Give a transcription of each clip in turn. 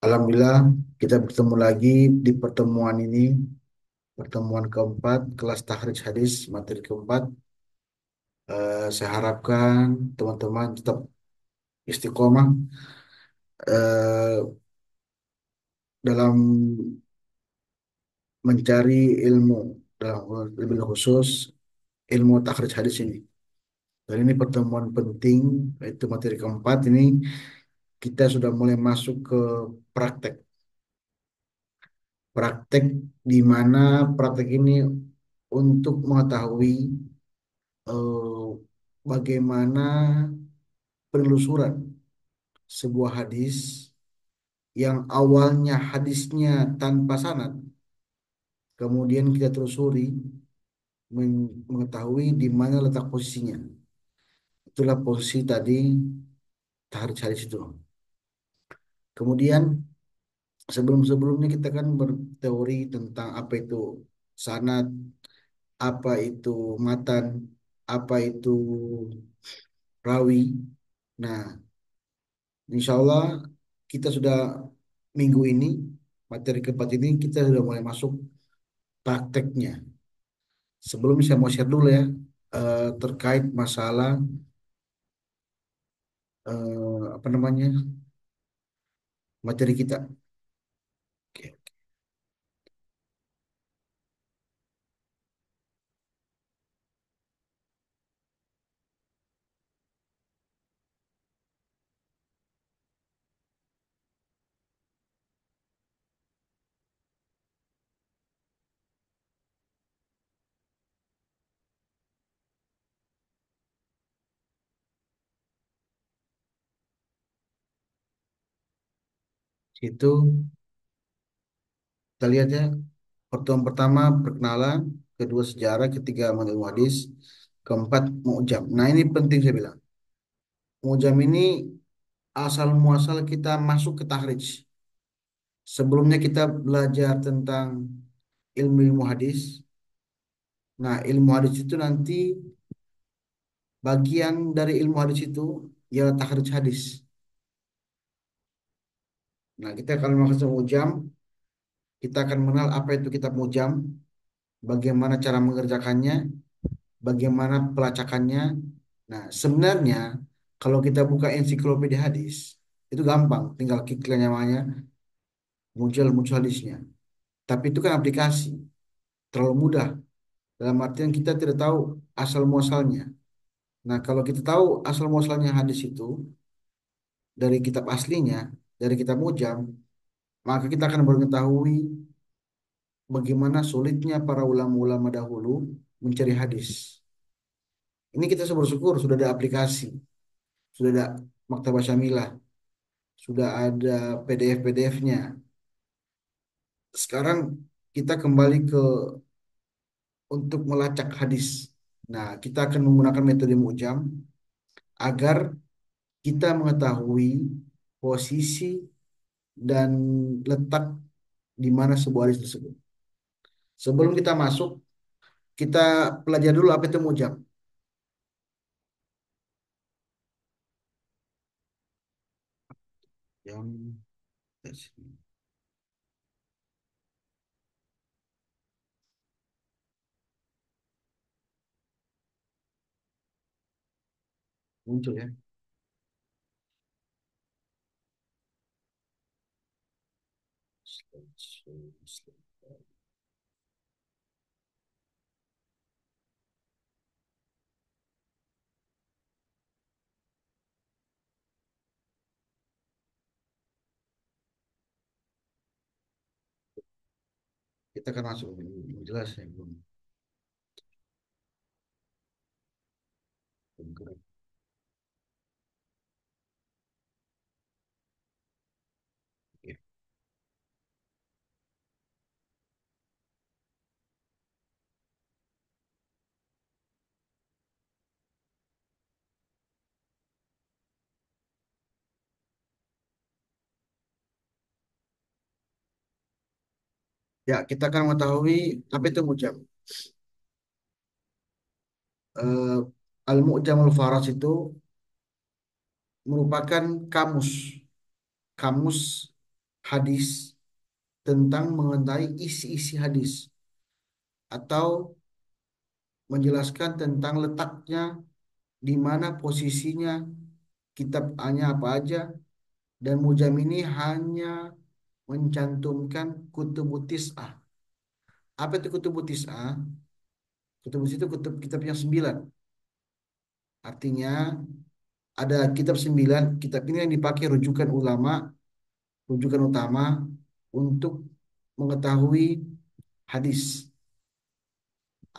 Alhamdulillah kita bertemu lagi di pertemuan ini, pertemuan keempat kelas tahrij hadis materi keempat. Saya harapkan teman-teman tetap istiqomah eh, dalam mencari ilmu, dalam lebih khusus ilmu tahrij hadis ini. Dan ini pertemuan penting, yaitu materi keempat ini kita sudah mulai masuk ke praktek. Praktek di mana praktek ini untuk mengetahui eh, bagaimana penelusuran sebuah hadis yang awalnya hadisnya tanpa sanad, kemudian kita telusuri mengetahui di mana letak posisinya. Itulah posisi tadi tahrij hadis itu. Kemudian sebelum-sebelumnya kita kan berteori tentang apa itu sanad, apa itu matan, apa itu rawi. Nah, insya Allah kita sudah minggu ini, materi keempat ini kita sudah mulai masuk prakteknya. Sebelum saya mau share dulu ya, terkait masalah apa namanya materi kita. Oke. Itu kita lihat ya, pertemuan pertama perkenalan, kedua sejarah, ketiga ilmu hadis, keempat mu'jam. Nah ini penting saya bilang. Mu'jam ini asal muasal kita masuk ke tahrij. Sebelumnya kita belajar tentang ilmu-ilmu hadis. Nah, ilmu hadis itu nanti bagian dari ilmu hadis itu ialah tahrij hadis. Nah, kita kalau masuk mujam, kita akan mengenal apa itu kitab mujam, bagaimana cara mengerjakannya, bagaimana pelacakannya. Nah, sebenarnya kalau kita buka ensiklopedia hadis, itu gampang, tinggal klik namanya, muncul hadisnya. Tapi itu kan aplikasi, terlalu mudah. Dalam artian kita tidak tahu asal muasalnya. Nah, kalau kita tahu asal muasalnya hadis itu dari kitab aslinya, dari kitab mujam, maka kita akan mengetahui bagaimana sulitnya para ulama-ulama dahulu mencari hadis. Ini kita bersyukur sudah ada aplikasi, sudah ada Maktabah Syamilah, sudah ada PDF-PDF-nya. Sekarang kita kembali ke untuk melacak hadis. Nah, kita akan menggunakan metode mujam agar kita mengetahui posisi dan letak di mana sebuah hadis tersebut. Sebelum kita masuk, kita pelajari dulu apa itu mujam. Yang muncul ya. Kita akan masuk belum jelas ya belum. Belum gerak. Oke. Ya, kita akan mengetahui apa itu mujam. Eh, Al-Mu'jam al-Faras itu merupakan kamus, kamus hadis tentang mengetahui isi-isi hadis atau menjelaskan tentang letaknya di mana posisinya kitab hanya apa aja dan Mujam ini hanya mencantumkan kutubut tis'ah. Apa itu kutubut tis'ah? Kutubut itu kutub kitab yang sembilan. Artinya ada kitab sembilan, kitab ini yang dipakai rujukan ulama, rujukan utama untuk mengetahui hadis.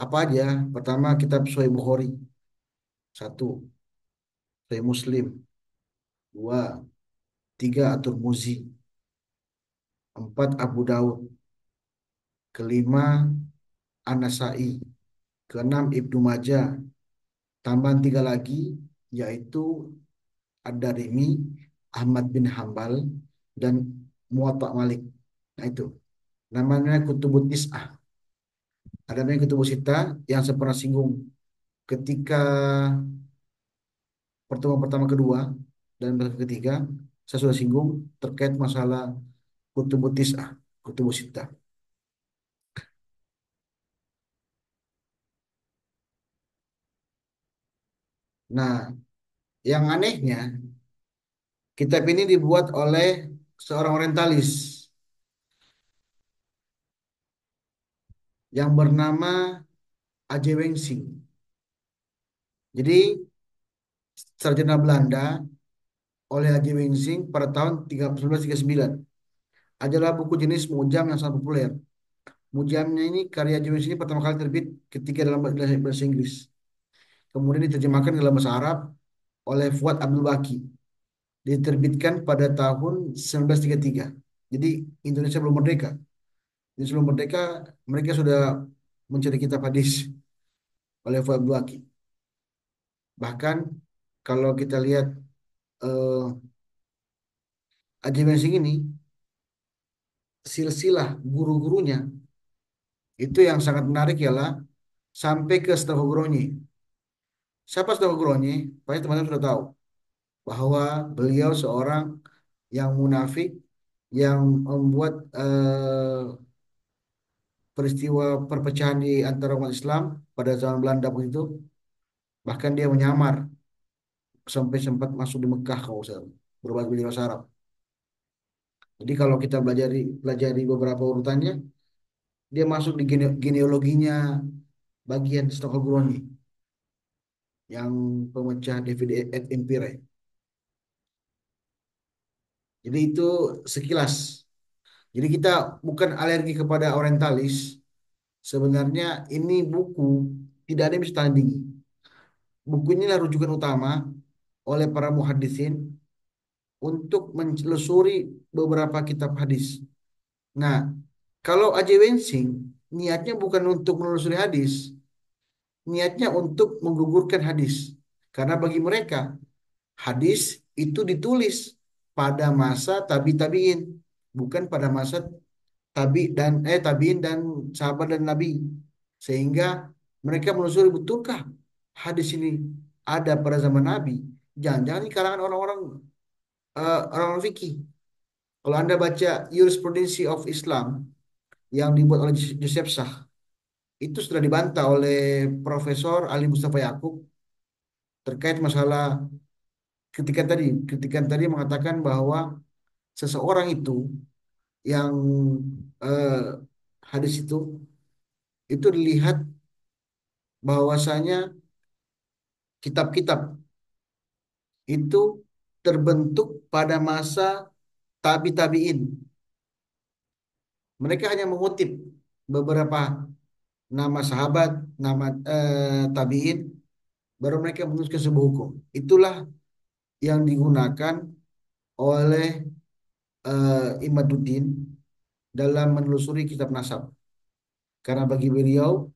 Apa aja? Pertama kitab Sahih Bukhari, satu, Sahih Muslim, dua, tiga At-Tirmidzi, empat Abu Daud, kelima An-Nasai, keenam Ibnu Majah, tambahan tiga lagi yaitu Ad-Darimi, Ahmad bin Hambal, dan Muwatta Malik. Nah itu namanya Kutubut Tis'ah. Ada namanya Kutubut Sita yang saya pernah singgung ketika pertemuan pertama kedua dan ketiga. Saya sudah singgung terkait masalah Kutubut Tis'ah, Kutubut Sita. Nah, yang anehnya kitab ini dibuat oleh seorang orientalis yang bernama A.J. Wengsing. Jadi sarjana Belanda oleh A.J. Wengsing pada tahun 1939 adalah buku jenis Mujam yang sangat populer. Mujamnya ini karya A.J. Wengsing ini pertama kali terbit ketika dalam bahasa Inggris. Kemudian diterjemahkan ke dalam bahasa Arab oleh Fuad Abdul Baqi. Diterbitkan pada tahun 1933. Jadi Indonesia belum merdeka. Jadi sebelum merdeka mereka sudah mencari kitab hadis oleh Fuad Abdul Baqi. Bahkan kalau kita lihat eh, A.J. Wengsing ini silsilah guru-gurunya itu yang sangat menarik ialah sampai ke Stafogronyi. Siapa Stafogronyi? Pasti teman-teman sudah tahu bahwa beliau seorang yang munafik yang membuat peristiwa perpecahan di antara umat Islam pada zaman Belanda begitu. Bahkan dia menyamar sampai sempat masuk di Mekah kalau saya berbahasa bahasa Arab. Jadi kalau kita pelajari beberapa urutannya, dia masuk di genealoginya bagian Stokogoroni yang pemecah David et Empire. Jadi itu sekilas. Jadi kita bukan alergi kepada orientalis. Sebenarnya ini buku tidak ada yang bisa tandingi. Buku inilah rujukan utama oleh para muhaddisin untuk menelusuri beberapa kitab hadis. Nah, kalau A.J. Wensing niatnya bukan untuk menelusuri hadis, niatnya untuk menggugurkan hadis. Karena bagi mereka hadis itu ditulis pada masa tabiin, bukan pada masa tabiin dan sahabat dan nabi. Sehingga mereka menelusuri betulkah hadis ini ada pada zaman Nabi? Jangan-jangan di kalangan orang-orang fikih. Kalau Anda baca Jurisprudensi of Islam yang dibuat oleh Joseph Sah, itu sudah dibantah oleh Profesor Ali Mustafa Yakub terkait masalah kritikan tadi mengatakan bahwa seseorang yang eh, hadis itu dilihat bahwasanya kitab-kitab itu terbentuk pada masa tabiin. Mereka hanya mengutip beberapa nama sahabat, nama tabiin, baru mereka menuliskan sebuah hukum. Itulah yang digunakan oleh Imaduddin dalam menelusuri kitab nasab. Karena bagi beliau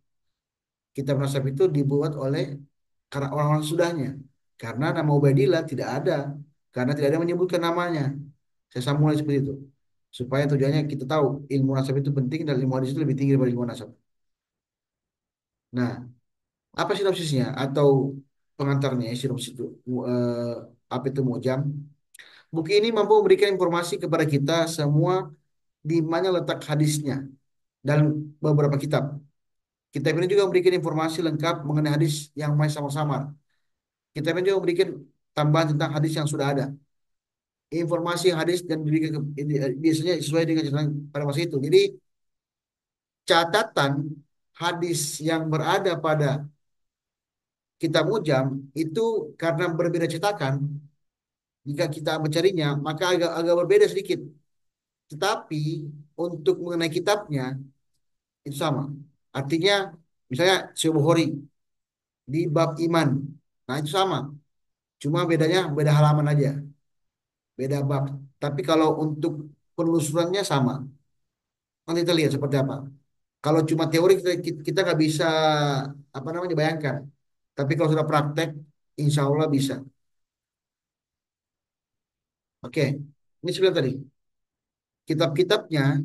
kitab nasab itu dibuat oleh karena orang-orang sudahnya. Karena nama Ubaidillah tidak ada, karena tidak ada yang menyebutkan namanya. Saya sambung seperti itu. Supaya tujuannya kita tahu ilmu nasab itu penting dan ilmu hadis itu lebih tinggi daripada ilmu nasab. Nah, apa sinopsisnya atau pengantarnya sinopsis itu apa itu Mujam? Buku ini mampu memberikan informasi kepada kita semua di mana letak hadisnya dalam beberapa kitab. Kitab ini juga memberikan informasi lengkap mengenai hadis yang masih samar-samar. Kitab ini juga memberikan tambahan tentang hadis yang sudah ada. Informasi hadis dan biasanya sesuai dengan catatan pada masa itu. Jadi catatan hadis yang berada pada kitab Mujam itu karena berbeda cetakan, jika kita mencarinya maka agak berbeda sedikit. Tetapi untuk mengenai kitabnya itu sama. Artinya misalnya Sahih Bukhari di bab iman. Nah, itu sama. Cuma bedanya beda halaman aja, beda bab. Tapi kalau untuk penelusurannya sama. Nanti kita lihat seperti apa. Kalau cuma teori kita nggak bisa apa namanya bayangkan. Tapi kalau sudah praktek, insya Allah bisa. Oke, ini sebenarnya tadi. Kitab-kitabnya,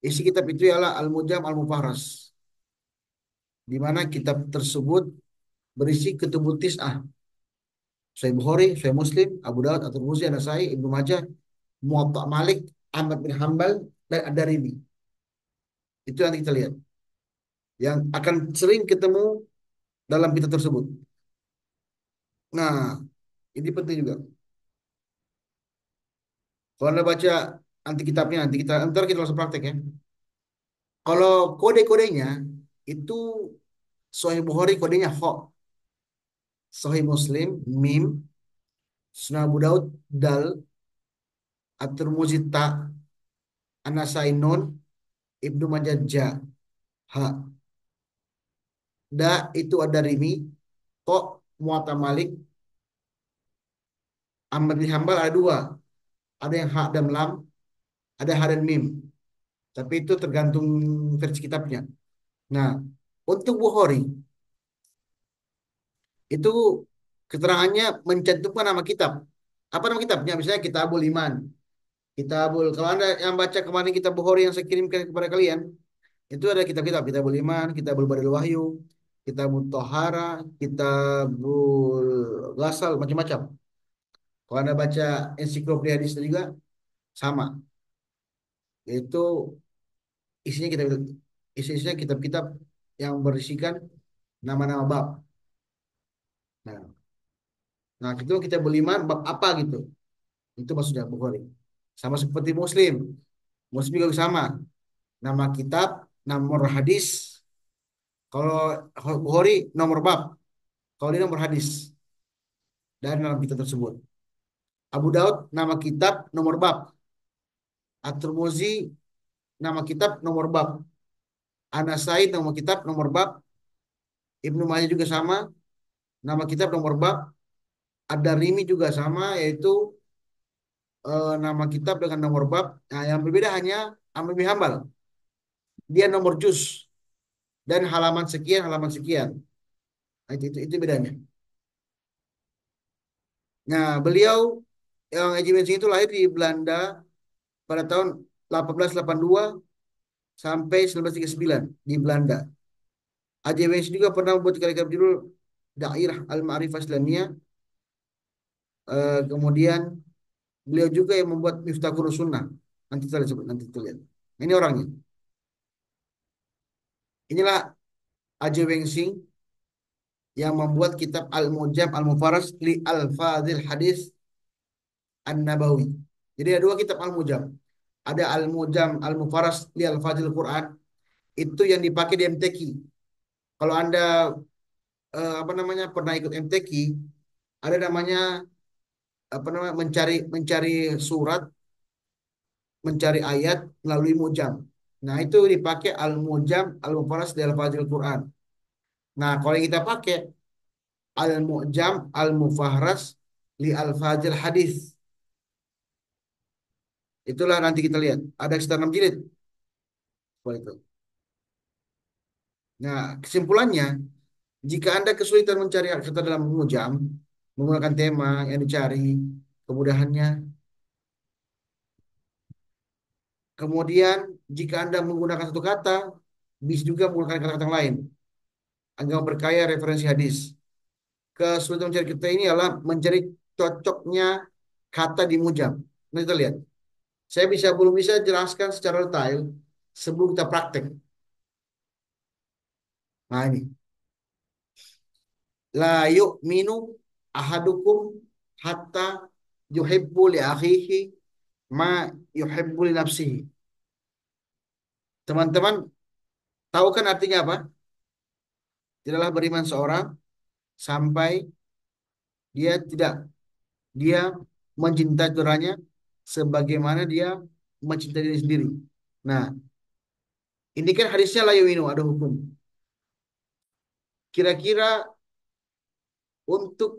isi kitab itu ialah Al-Mujam Al-Mufaras. Di mana kitab tersebut berisi kutubut tis'ah. Sahih Bukhari, Sahih Muslim, Abu Dawud, At-Tirmidzi, An-Nasai, Ibnu Majah, Muwatta Malik, Ahmad bin Hambal, dan Ad-Darimi. Itu yang kita lihat. Yang akan sering ketemu dalam kitab tersebut. Nah, ini penting juga. Kalau Anda baca anti kitabnya, nanti kita ntar kita langsung praktek ya. Kalau kode-kodenya itu Sahih Bukhari kodenya Kho, Sahih Muslim Mim, Sunan Abu Daud Dal, At-Tirmidzi Ta, An-Nasai Nun, Ibnu Majah Ja, Ha. Da itu ada Rimi, Kok Muwatta Malik, Ahmad bin Hambal ada dua, ada yang Ha dan Lam, ada Ha dan Mim. Tapi itu tergantung versi kitabnya. Nah, untuk Bukhari itu keterangannya mencantumkan nama kitab. Apa nama kitabnya? Misalnya Kitabul Iman, Kitabul. Kalau Anda yang baca kemarin kitab Bukhari yang saya kirimkan kepada kalian, itu ada kitab-kitab, Kitabul Iman, Kitabul Badal Wahyu, Kitabul Tohara, Kitabul Ghasal, macam-macam. Kalau Anda baca ensiklopedia hadis juga sama. Itu isinya kitab isinya kitab-kitab yang berisikan nama-nama bab. Nah, nah itu kita beriman bab apa gitu. Itu maksudnya Bukhari. Sama seperti Muslim. Muslim juga sama. Nama kitab, nomor hadis. Kalau Bukhari nomor bab. Kalau ini nomor hadis dan dalam kitab tersebut. Abu Daud nama kitab nomor bab. At-Tirmidzi nama kitab nomor bab. An-Nasai nama kitab nomor bab. Ibnu Majah juga sama. Nama kitab nomor bab. Ad-Darimi juga sama, yaitu nama kitab dengan nomor bab. Nah, yang berbeda hanya Ahmad bin Hambal. Dia nomor juz dan halaman sekian, halaman sekian. Nah, itu bedanya. Nah, beliau yang Eji Wensing itu lahir di Belanda pada tahun 1882 sampai 1939 di Belanda. Eji Wensing juga pernah membuat karya judul Dairah Al-Ma'rifah Islamiyah. Kemudian beliau juga yang membuat Miftahul Sunnah. Nanti kita lihat, nanti kita lihat. Ini orangnya. Inilah Aje Wengsing yang membuat kitab Al-Mujam Al-Mufaras li Al-Fadhil Hadis An-Nabawi. Jadi ada dua kitab Al-Mujam. Ada Al-Mujam Al-Mufaras li Al-Fadhil Quran. Itu yang dipakai di MTQ. Kalau Anda apa namanya pernah ikut MTQ, ada namanya apa namanya mencari surat, mencari ayat melalui mujam. Nah, itu dipakai Al-Mujam Al-Mufaras li Al-Fadhil Quran. Nah, kalau yang kita pakai Al-Mu'jam Al-Mufahras li Al-Fadhil Hadis. Itulah nanti kita lihat. Ada sekitar 6 jilid. Seperti itu. Nah, kesimpulannya, jika Anda kesulitan mencari kata dalam Mu'jam, menggunakan tema yang dicari, kemudahannya. Kemudian, jika Anda menggunakan satu kata, bisa juga menggunakan kata-kata yang lain. Agar berkaya referensi hadis. Kesulitan mencari kata ini adalah mencari cocoknya kata di mujam. Nah, kita lihat. Saya belum bisa jelaskan secara detail sebelum kita praktek. Nah ini. La yu'minu ahadukum hatta yuhibbu li akhihi ma yuhibbu li nafsihi. Teman-teman, tahu kan artinya apa? Tidaklah beriman seorang sampai tidak dia mencintai saudaranya sebagaimana dia mencintai diri sendiri. Nah, ini kan hadisnya la yu'minu ada hukum. Kira-kira untuk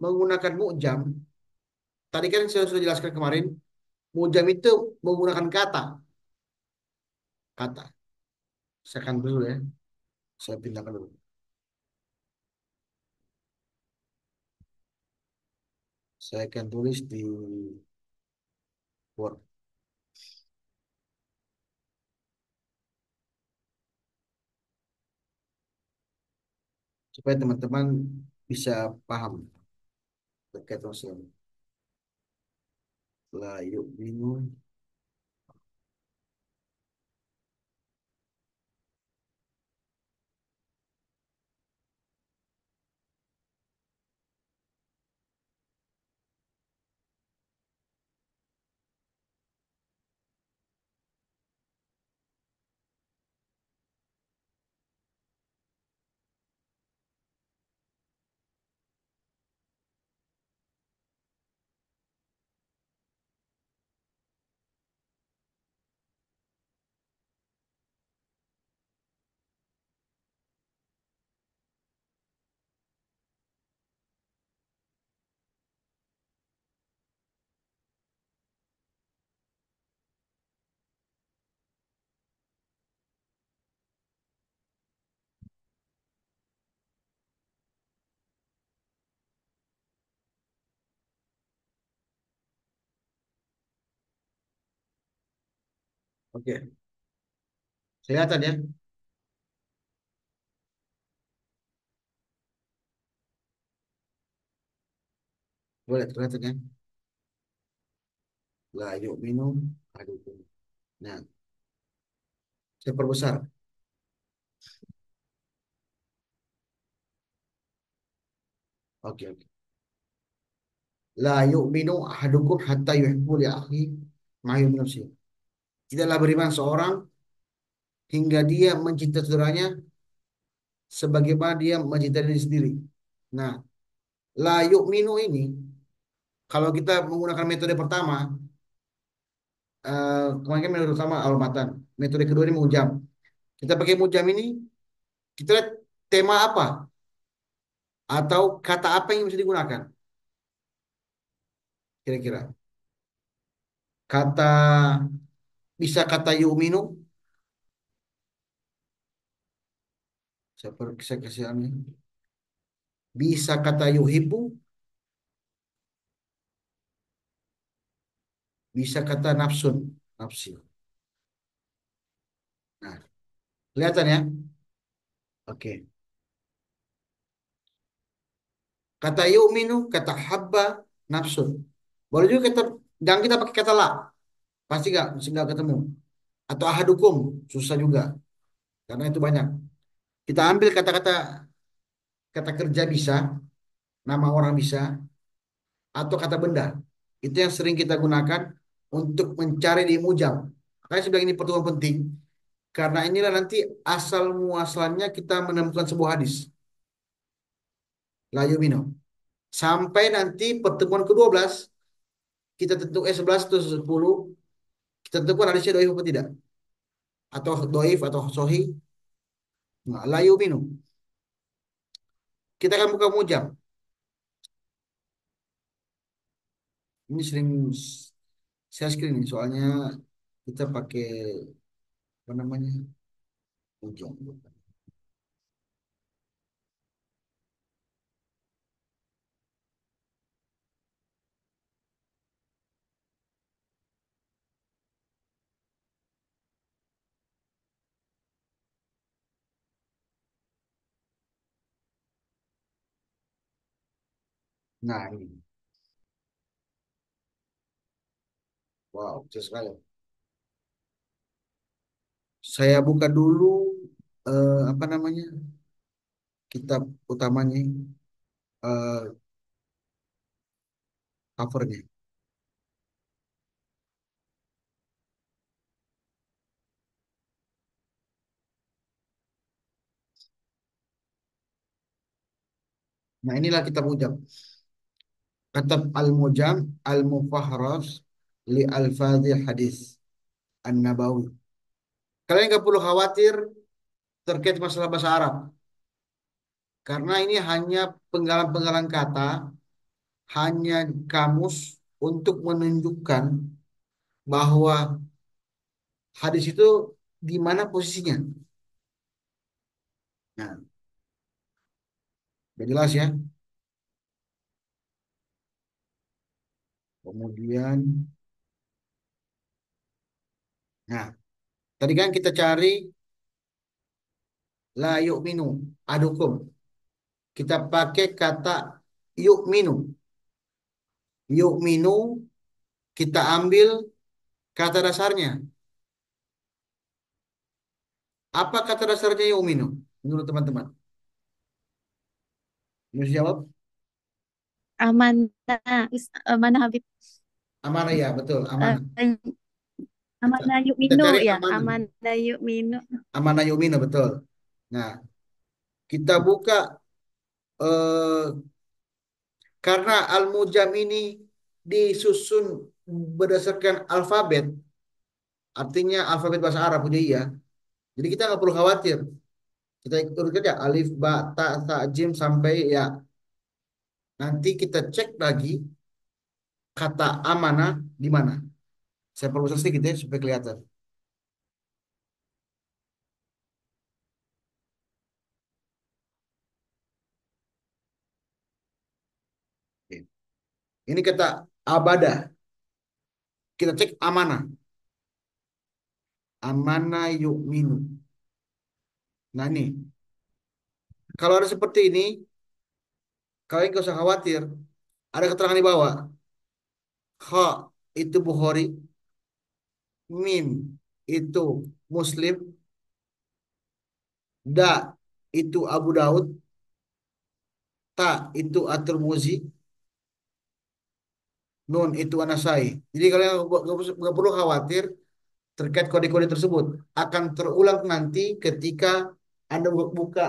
menggunakan mu'jam, tadi kan saya sudah jelaskan kemarin, mu'jam itu menggunakan kata, kata. Saya akan dulu ya, saya pindahkan dulu. Saya akan tulis di Word supaya teman-teman bisa paham terkait masalah la yu'minu. Oke, kelihatan ya? Boleh kelihatan ya? La yu'minu ahadukum. Nah, saya perbesar. Oke, oke. La yu'minu ahadukum hatta yuhibbu li akhi ma yuhibbu nafsihi. Tidaklah beriman seorang hingga dia mencintai saudaranya sebagaimana dia mencintai diri sendiri. Nah, la yu'minu ini kalau kita menggunakan metode pertama, kemarin kan metode pertama al-matan, metode kedua ini mujam. Kita pakai mujam ini, kita lihat tema apa atau kata apa yang bisa digunakan kira-kira. Kata bisa kata yu'minu, saya kasih ini. Bisa kata yuhibbu, bisa kata nafsun, nafsi. Nah, kelihatan ya? Oke. Kata yu'minu, kata habba, nafsun. Boleh juga kita, jangan kita pakai kata la. Pasti nggak ketemu. Atau ahadukum, susah juga. Karena itu banyak. Kita ambil kata-kata kata kerja bisa, nama orang bisa, atau kata benda. Itu yang sering kita gunakan untuk mencari di mujam. Makanya saya bilang ini pertemuan penting. Karena inilah nanti asal muasalnya kita menemukan sebuah hadis. La yu'minu. Sampai nanti pertemuan ke-12 kita tentu 11 atau 10 kita tentukan hadisnya doif atau tidak atau doif atau sohi. Nah, la yu'minu. Kita akan buka mujam. Ini sering saya screen nih, soalnya kita pakai apa namanya mujam. Nah ini. Wow, kecil sekali. Saya buka dulu apa namanya kitab utamanya, eh, covernya. Nah inilah kitab ujam. Kitab Al-Mujam Al-Mufahras li Al-Fadhil Hadis An-Nabawi. Kalian nggak perlu khawatir terkait masalah bahasa Arab, karena ini hanya penggalan-penggalan kata, hanya kamus untuk menunjukkan bahwa hadis itu di mana posisinya. Nah, udah jelas ya. Kemudian, nah, tadi kan kita cari la yu'minu adukum. Kita pakai kata yu'minu. Yu'minu kita ambil kata dasarnya. Apa kata dasarnya yu'minu? Menurut teman-teman. Bisa jawab? Amanah, amanah Habib. Amanah ya, betul. Amanah. Eh, Kita, amanah yuk kita minu cari ya, amanah. amanah yuk minu. Amanah yu'minu, betul. Nah, kita buka eh, karena Al-Mujam ini disusun berdasarkan alfabet, artinya alfabet bahasa Arab punya iya. Jadi kita nggak perlu khawatir. Kita urut aja alif, ba, ta, sa, jim sampai ya. Nanti kita cek lagi kata amanah di mana. Saya perlu sedikit ya supaya kelihatan. Oke. Ini kata abadah. Kita cek amanah. Amanah yuk minu. Nah ini, kalau ada seperti ini, kalian nggak usah khawatir. Ada keterangan di bawah. Kha itu Bukhari, mim itu Muslim, da itu Abu Daud, ta itu At-Tirmidzi, nun itu An-Nasai. Jadi kalian nggak perlu khawatir terkait kode-kode tersebut. Akan terulang nanti ketika Anda buka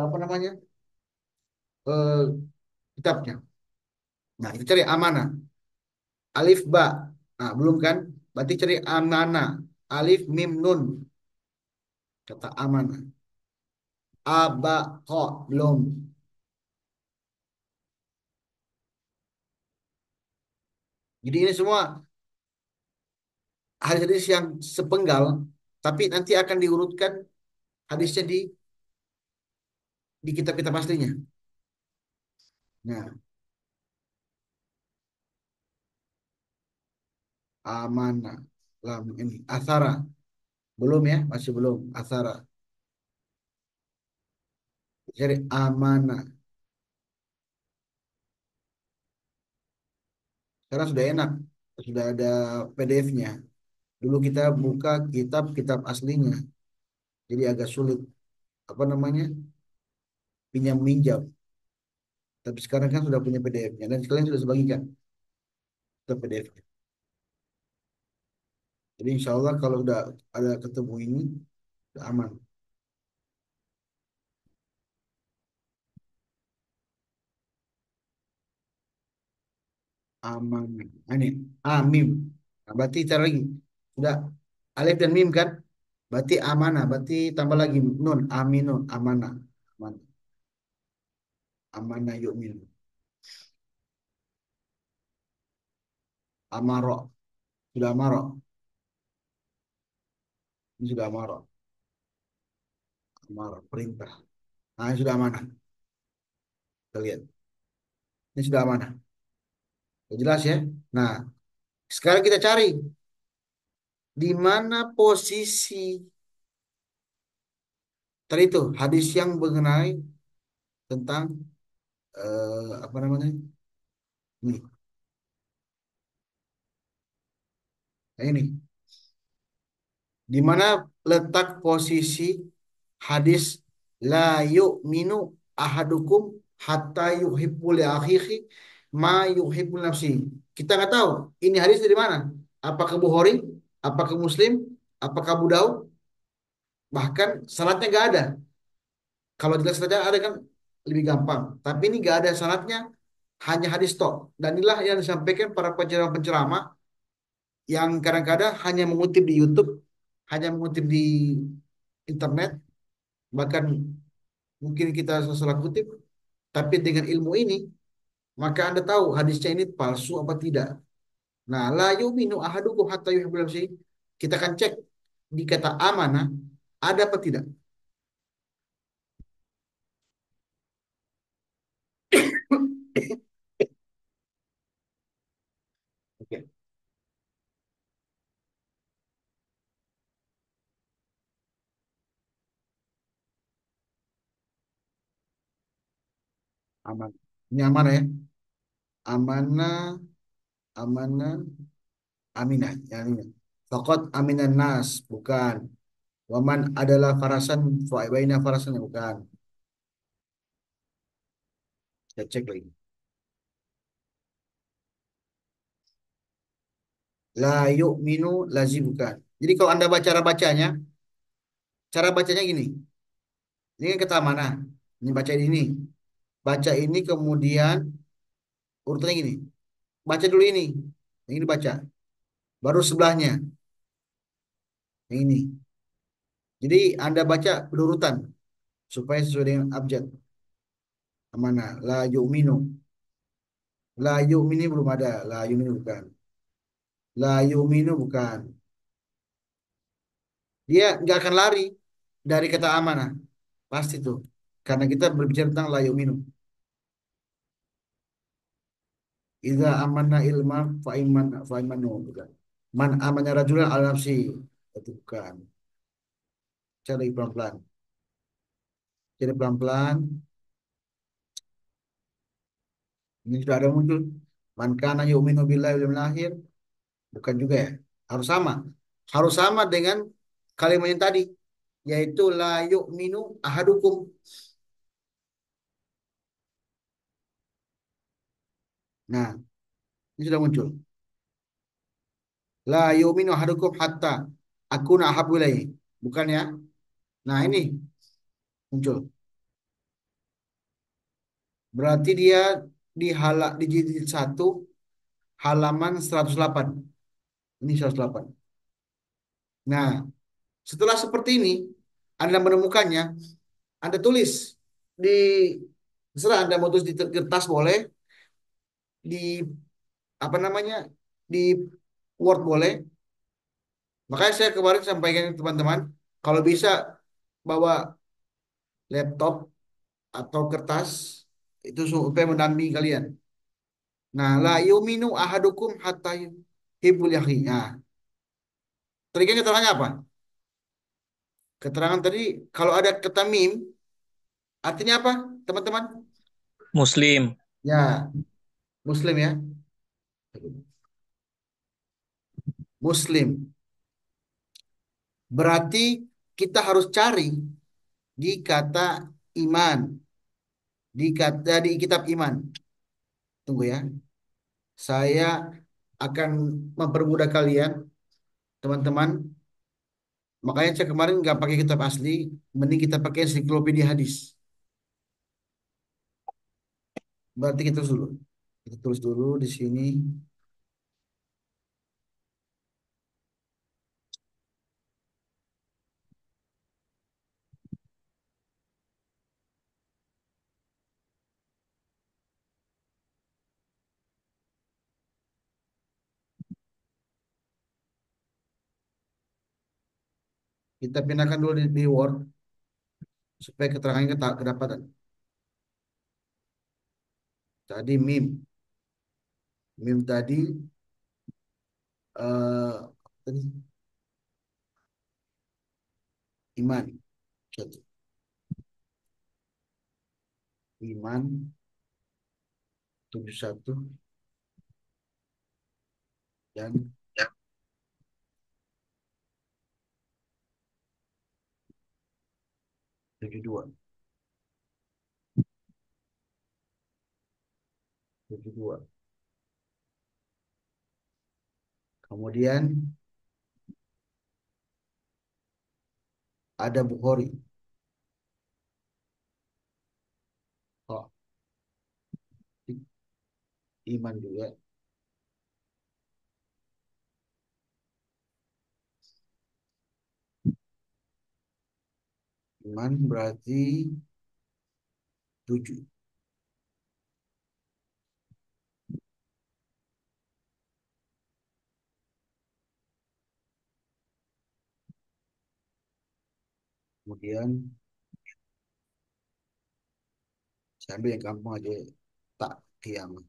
apa namanya eh, kitabnya. Nah, itu cari amanah. Alif ba. Nah, belum kan? Berarti cari amanah. Alif mim nun. Kata amanah. Aba ko belum. Jadi ini semua hadis-hadis yang sepenggal, tapi nanti akan diurutkan hadisnya di kitab-kitab aslinya. Nah, amanah. Lam ini asara. Belum ya, masih belum. Asara. Jadi amanah. Sekarang sudah enak. Sudah ada PDF-nya. Dulu kita buka kitab-kitab aslinya. Jadi agak sulit. Apa namanya? Pinjam minjam. Tapi sekarang kan sudah punya PDF-nya. Dan sekalian sudah sebagikan ke PDF-nya. Jadi insya Allah kalau udah ada ketemu ini, udah aman. Aman. Nah, ini amim. Nah, berarti cara lagi. Sudah alif dan mim kan? Berarti amanah. Berarti tambah lagi nun. Aminun. Amanah. Amanah. Amanah yu'min. Amarok. Sudah amarok. Ini sudah amarok. Amarok. Perintah. Nah, ini sudah amanah. Kita lihat. Ini sudah amanah. Sudah jelas ya? Nah, sekarang kita cari di mana posisi tadi itu hadis yang mengenai tentang apa namanya? Nih, Nah, ini di mana letak posisi hadis la yu'minu ahadukum hatta yuhibbu li akhihi ma yuhibbu li nafsihi. Kita nggak tahu ini hadis dari mana. Apakah Bukhari? Apakah Muslim? Apakah Abu Daud? Bahkan sanadnya nggak ada. Kalau jelas saja ada kan lebih gampang. Tapi ini nggak ada sanadnya, hanya hadis tok. Dan inilah yang disampaikan para penceramah-penceramah yang kadang-kadang hanya mengutip di YouTube, hanya mengutip di internet, bahkan mungkin kita salah kutip, tapi dengan ilmu ini, maka Anda tahu hadisnya ini palsu apa tidak. Nah, la yu'minu ahadukum hatta yuhibbu li nafsihi. Kita akan cek di kata amanah ada apa tidak. Oke, aman. Ini amanah ya. Amanah, amanah, aminah. Ya, ini. Fakot aminan nas, bukan. Waman adalah farasan, fa'ibaina farasan, bukan. Kita cek lagi. La yu'minu lazim, bukan. Jadi kalau Anda baca cara bacanya, cara bacanya gini. Ini kan kata mana? Ini baca ini. Baca ini kemudian urutannya gini. Baca dulu ini. Yang ini baca. Baru sebelahnya. Yang ini. Jadi Anda baca berurutan supaya sesuai dengan abjad. Mana? La yu'minu. La yu'mini belum ada. La yu'minu bukan. La yu'minu bukan. Dia nggak akan lari dari kata amanah. Pasti tuh. Karena kita berbicara tentang la yu'minu. Idza amanna ilma fa imanu bukan. Man amana rajulan ala nafsi. Itu bukan. Cari pelan-pelan. Jadi pelan-pelan. Ini sudah ada muncul. Man kana yu'minu billahi wal yawmil akhir. Bukan juga ya. Harus sama. Harus sama dengan kalimat yang tadi. Yaitu la yu'minu ahadukum. Nah, ini sudah muncul. La yu'minu ahadukum hatta akuna ahabbu ilaihi. Bukan ya? Nah, ini muncul. Berarti dia di jilid 1 halaman 108. Ini 108. Nah, setelah seperti ini, Anda menemukannya, Anda tulis di terserah Anda mau tulis di kertas boleh, di apa namanya? Di Word boleh. Makanya saya kemarin sampaikan ke teman-teman, kalau bisa bawa laptop atau kertas itu supaya mendampingi kalian. Nah, la yuminu ahadukum hatta yuhibbul yakhi. Nah, tadi kan keterangannya apa? Keterangan tadi kalau ada kata mim artinya apa, teman-teman? Muslim. Ya, Muslim ya. Muslim. Berarti kita harus cari di kata iman, di kitab iman. Tunggu ya. Saya akan mempermudah kalian, teman-teman. Makanya saya kemarin nggak pakai kitab asli, mending kita pakai ensiklopedia hadis. Berarti kita tulis dulu. Kita tulis dulu di sini. Kita pindahkan dulu di Word supaya keterangannya kedapatan. Tadi mim, mim tadi tadi iman. Satu. Iman 71 dan 72. 72. Kemudian ada Bukhari. Oh, iman juga. Iman berarti 7. Kemudian saya ambil yang gampang aja. Tak kiamat.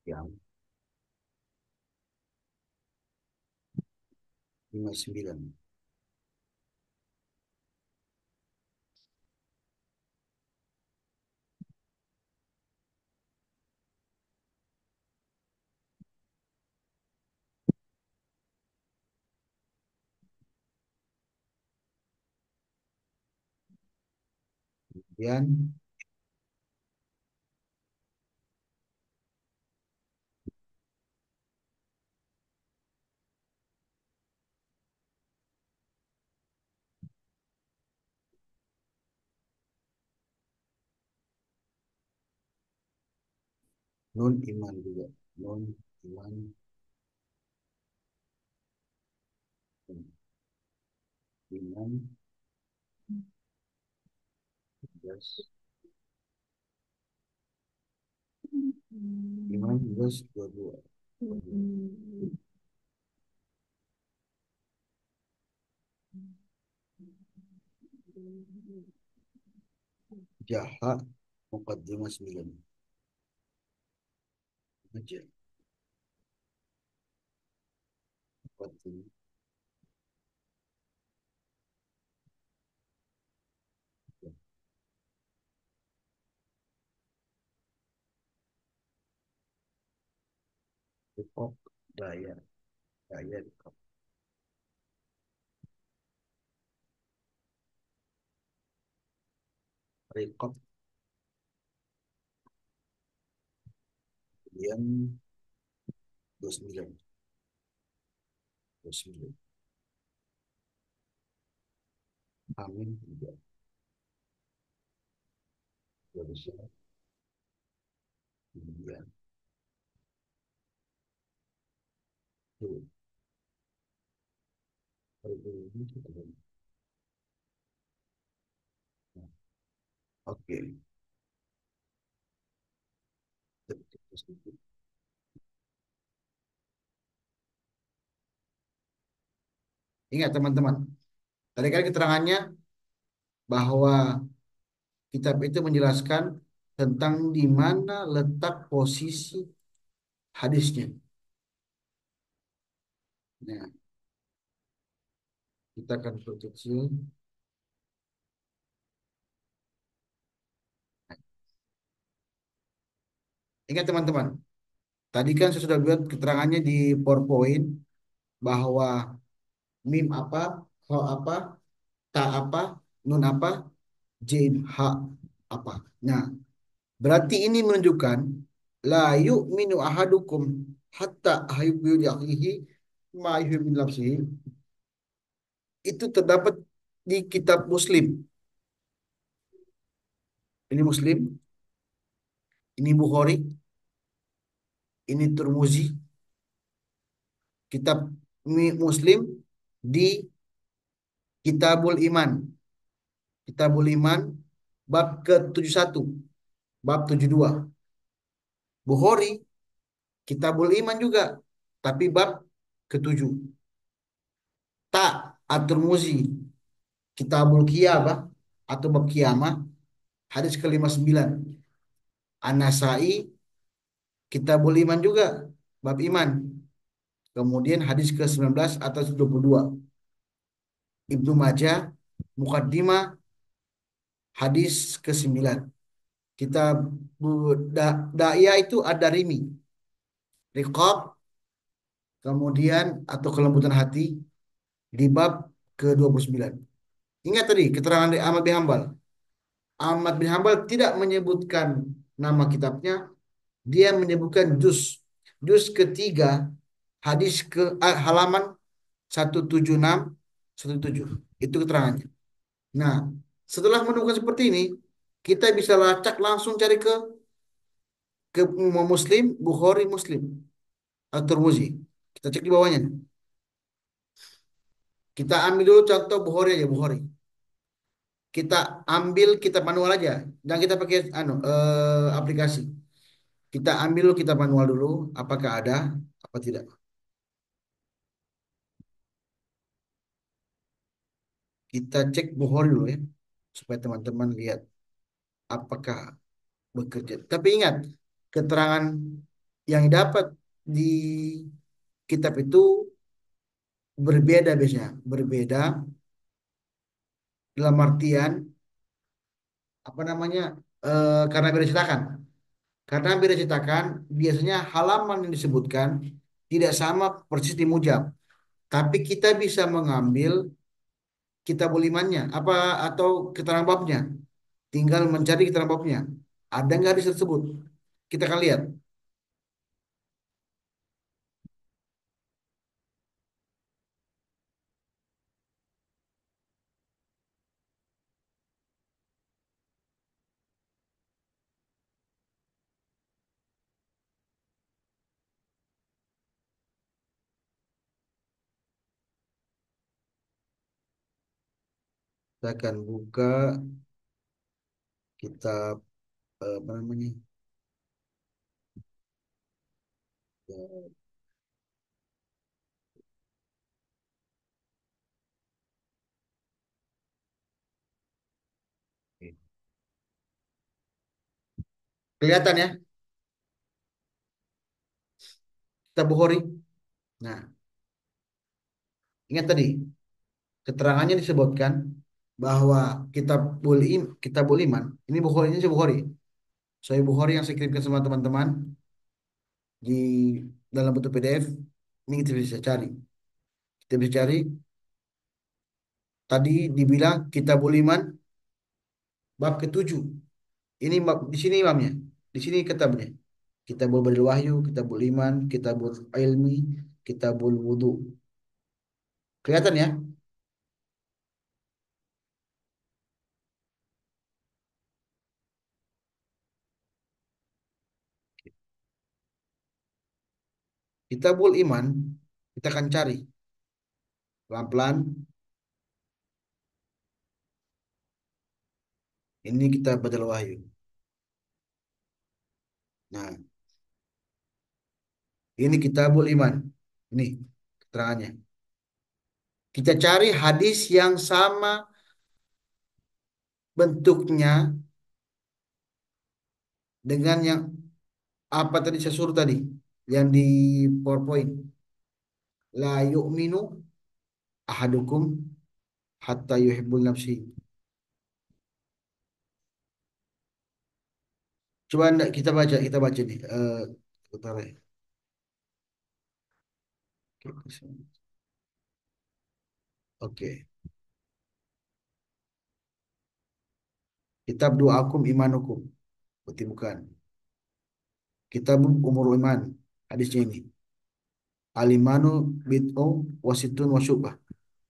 Yang 59. Kemudian nun iman juga. Nun iman. Iman. Yes. Iman plus 22. Jaha Muqaddimah 9. Aja. Muqaddimah. Depok. Daya. Daya Depok. Rekop. Kemudian 29. 29. Amin. 3. 29. Kemudian. Tuh. Oke. Ingat teman-teman, tadi kan keterangannya bahwa kitab itu menjelaskan tentang di mana letak posisi hadisnya. Nah, kita akan perkecil. Ingat teman-teman, tadi kan saya sudah buat keterangannya di PowerPoint bahwa mim apa, ho apa, ta apa, nun apa, jim ha apa. Nah, berarti ini menunjukkan la yu'minu ahadukum hatta ahyubu li akhihi ma yuhibbu li nafsihi. Itu terdapat di kitab Muslim. Ini Muslim, ini Bukhari, ini Turmuzi, kitab Muslim di Kitabul Iman. Kitabul Iman bab ke-71, bab 72. Bukhari Kitabul Iman juga, tapi bab ke-7. Ta At-Tirmizi Kitabul Qiyamah atau bab kiamah hadis ke-59. An-Nasai Kitabul Iman juga bab iman. Kemudian hadis ke-19 atau 22. Ibnu Majah Muqaddimah hadis ke-9. Kitab Da'iyah itu ada rimi. Riqab kemudian atau kelembutan hati di bab ke-29. Ingat tadi keterangan dari Ahmad bin Hambal. Ahmad bin Hambal tidak menyebutkan nama kitabnya, dia menyebutkan juz. Juz ketiga, hadis halaman 176 177. Itu keterangannya. Nah, setelah menemukan seperti ini, kita bisa lacak langsung cari ke Muslim, Bukhari, Muslim, atau Tirmizi. Kita cek di bawahnya. Kita ambil dulu contoh Bukhari aja, Bukhari. Kita ambil kitab manual aja, dan kita pakai aplikasi. Kita ambil kitab manual dulu, apakah ada, apa tidak. Kita cek Bukhari dulu ya, supaya teman-teman lihat apakah bekerja. Tapi ingat, keterangan yang dapat di kitab itu berbeda biasanya. Berbeda dalam artian, apa namanya, karena beda cetakan. Karena beda cetakan, biasanya halaman yang disebutkan tidak sama persis di Mujab. Tapi kita bisa mengambil kitab bulimannya apa atau keterangan babnya. Tinggal mencari keterangan babnya. Ada nggak hadis tersebut? Kita akan lihat. Kita akan buka kitab apa namanya? Kelihatan ya, kitab Bukhari. Nah, ingat tadi keterangannya disebutkan bahwa kitabul iman ini Bukhari ini Bukhari. Saya Bukhari yang saya kirimkan sama teman-teman di dalam bentuk PDF. Ini kita bisa cari. Kita bisa cari. Tadi dibilang kitabul iman bab ketujuh. Ini di sini imamnya. Di sini kitabnya. Kitabul Badil Wahyu, Kitabul Iman, Kitabul Ilmi, Kitabul Wudu. Kelihatan ya? Kitabul Iman kita akan cari pelan-pelan. Ini kita Badil Wahyu. Nah, ini Kitabul Iman. Ini keterangannya. Kita cari hadis yang sama bentuknya dengan yang apa tadi saya suruh tadi, yang di PowerPoint. La yu'minu ahadukum hatta yuhibbul nafsi. Coba kita baca nih. Bentar ya. Oke. Kitab Du'akum Imanukum. Berarti bukan. Kitab Umur Iman. Hadisnya ini. Alimanu bid'u wasitun wasyubah.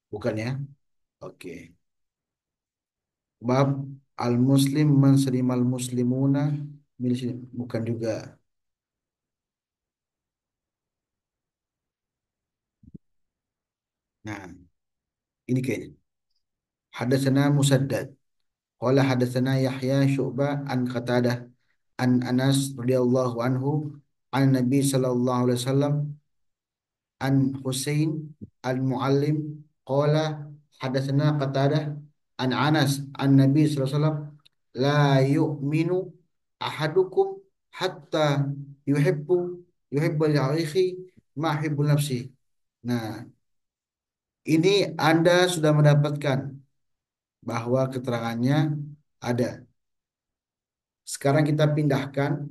Bukan ya? Oke. Bab al-muslim mansarimal muslimuna bukan juga. Nah, ini kayaknya. Hadatsana Musaddad. Qala hadatsana Yahya Syu'bah an Qatadah an Anas radhiyallahu anhu an Nabi sallallahu alaihi wasallam an Husain al-Muallim qala hadatsana Qatadah an Anas an Nabi sallallahu alaihi wasallam la yu'minu ahadukum hatta yuhibbu yuhibbu li akhihi ma yuhibbu nafsi. Nah, ini Anda sudah mendapatkan bahwa keterangannya ada. Sekarang kita pindahkan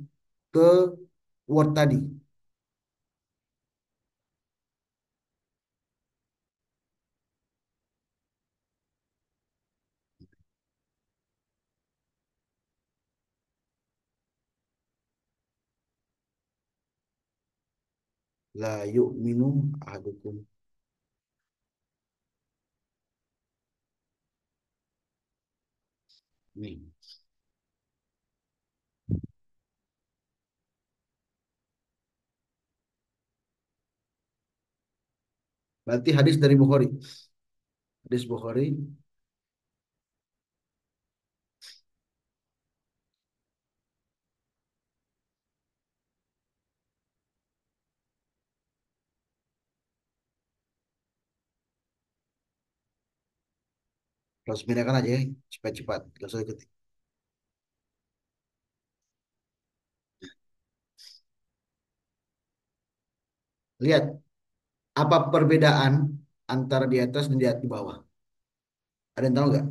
ke Word tadi. La yu'minu ahadukum. Nih. Berarti hadis dari Bukhari. Hadis Bukhari. Kalau sepindahkan aja ya. Cepat-cepat. Gak usah ketik. Lihat. Apa perbedaan antara di atas dan di bawah? Ada yang tahu nggak?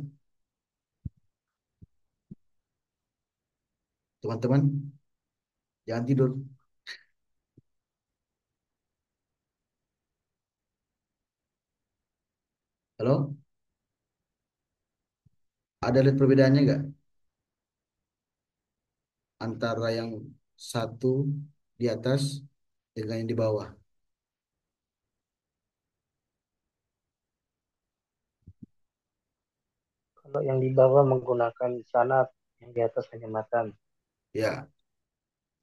Teman-teman, jangan tidur. Halo? Ada lihat perbedaannya nggak? Antara yang satu di atas dengan yang di bawah. Kalau yang di bawah menggunakan sanad, yang di atas hanya matan. Ya,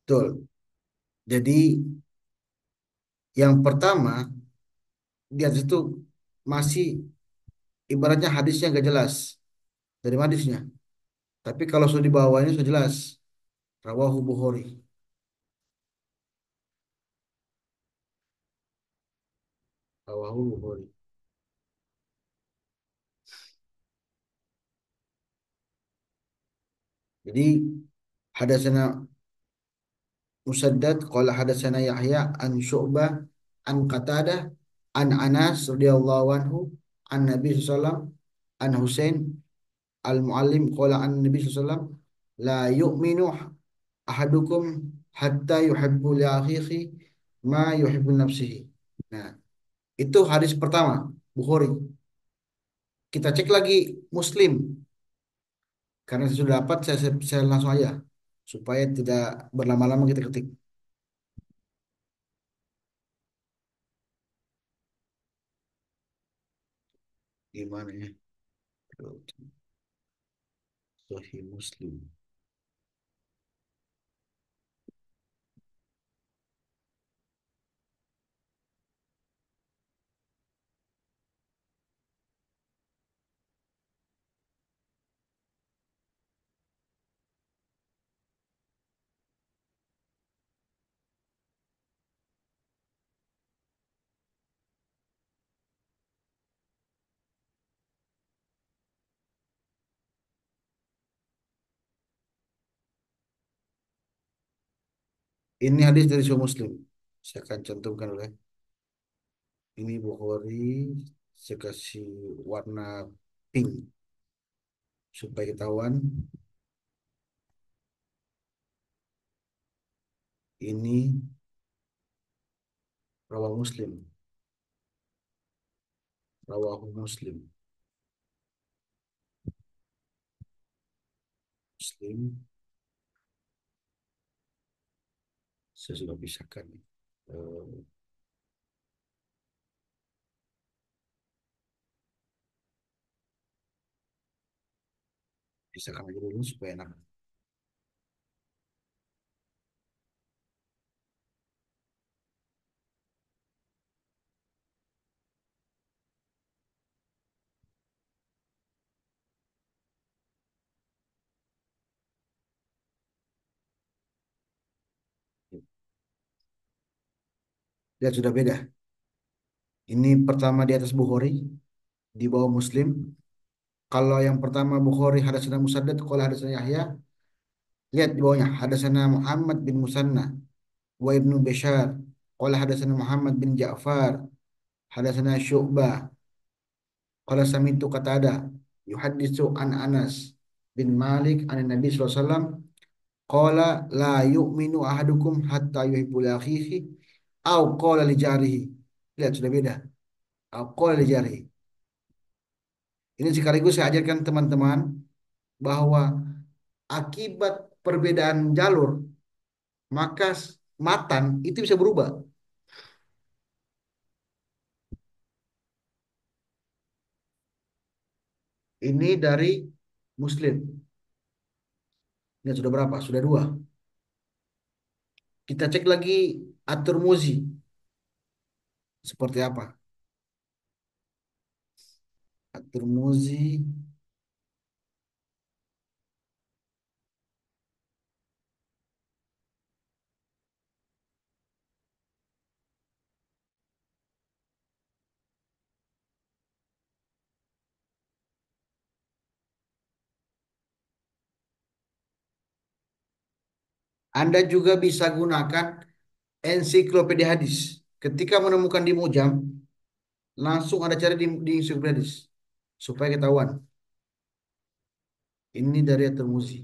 betul. Jadi yang pertama di atas itu masih ibaratnya hadisnya nggak jelas dari hadisnya. Tapi kalau sudah di bawah ini sudah jelas. Rawahu Bukhari. Rawahu Bukhari. Jadi hadasana Musaddad qala hadatsana Yahya an Syu'bah an Qatadah an Anas radhiyallahu anhu an Nabi sallallahu an Husain al-Muallim qala an Nabi sallallahu la yu'minu ahadukum hatta yuhibbu li akhihi ma yuhibbu li nafsihi. Nah, itu hadis pertama Bukhari. Kita cek lagi Muslim karena saya sudah dapat saya langsung aja supaya tidak berlama-lama kita ketik. Gimana ya? Sahih Muslim. Ini hadis dari Sahih Muslim. Saya akan cantumkan oleh ini Bukhari. Saya kasih warna pink supaya ketahuan. Ini rawah Muslim. Rawahu Muslim. Muslim. Saya sudah pisahkan. Eh, Pisahkan aja dulu supaya enak. Lihat sudah beda. Ini pertama di atas Bukhari, di bawah Muslim. Kalau yang pertama Bukhari hadatsana Musaddad qala hadatsana Yahya, lihat di bawahnya hadatsana Muhammad bin Musanna wa Ibnu Bashar qala hadatsana Muhammad bin Ja'far hadatsana Syu'bah qala sami'tu Qatada yuhadditsu an Anas bin Malik an Nabi sallallahu alaihi wasallam qala la yu'minu ahadukum hatta yuhibbu li akhihi aw qala li jarihi. Lihat sudah beda. Aw qala li jarihi. Ini sekaligus saya ajarkan teman-teman bahwa akibat perbedaan jalur maka matan itu bisa berubah. Ini dari Muslim. Ini sudah berapa? Sudah dua. Kita cek lagi At-Tirmizi. Seperti apa? At-Tirmizi. Anda juga bisa gunakan ensiklopedia hadis. Ketika menemukan di Mujam, langsung Anda cari di ensiklopedia hadis. Supaya ketahuan. Ini dari At-Tirmizi.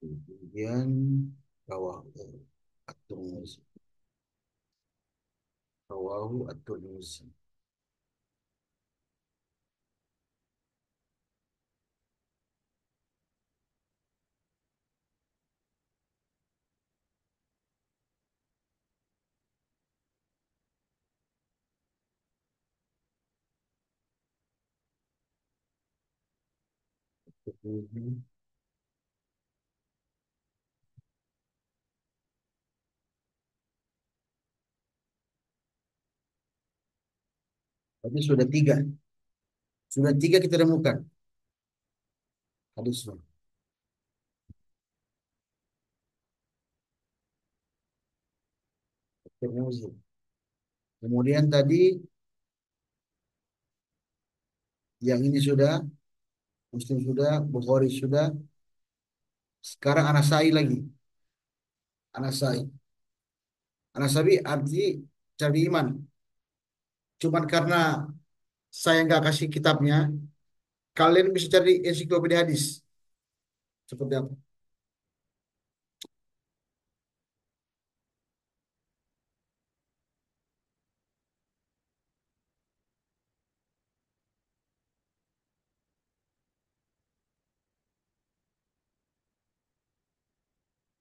Kemudian Rawahu At-Tirmizi. Rawahu At-Tirmizi. Tapi sudah tiga. Sudah tiga kita temukan hadisnya. Tirmizi. Kemudian tadi yang ini sudah, Muslim sudah, Bukhari sudah. Sekarang Anasai lagi. Anasai. Anasai arti cari iman. Cuman karena saya nggak kasih kitabnya, kalian bisa cari ensiklopedia hadis. Seperti apa?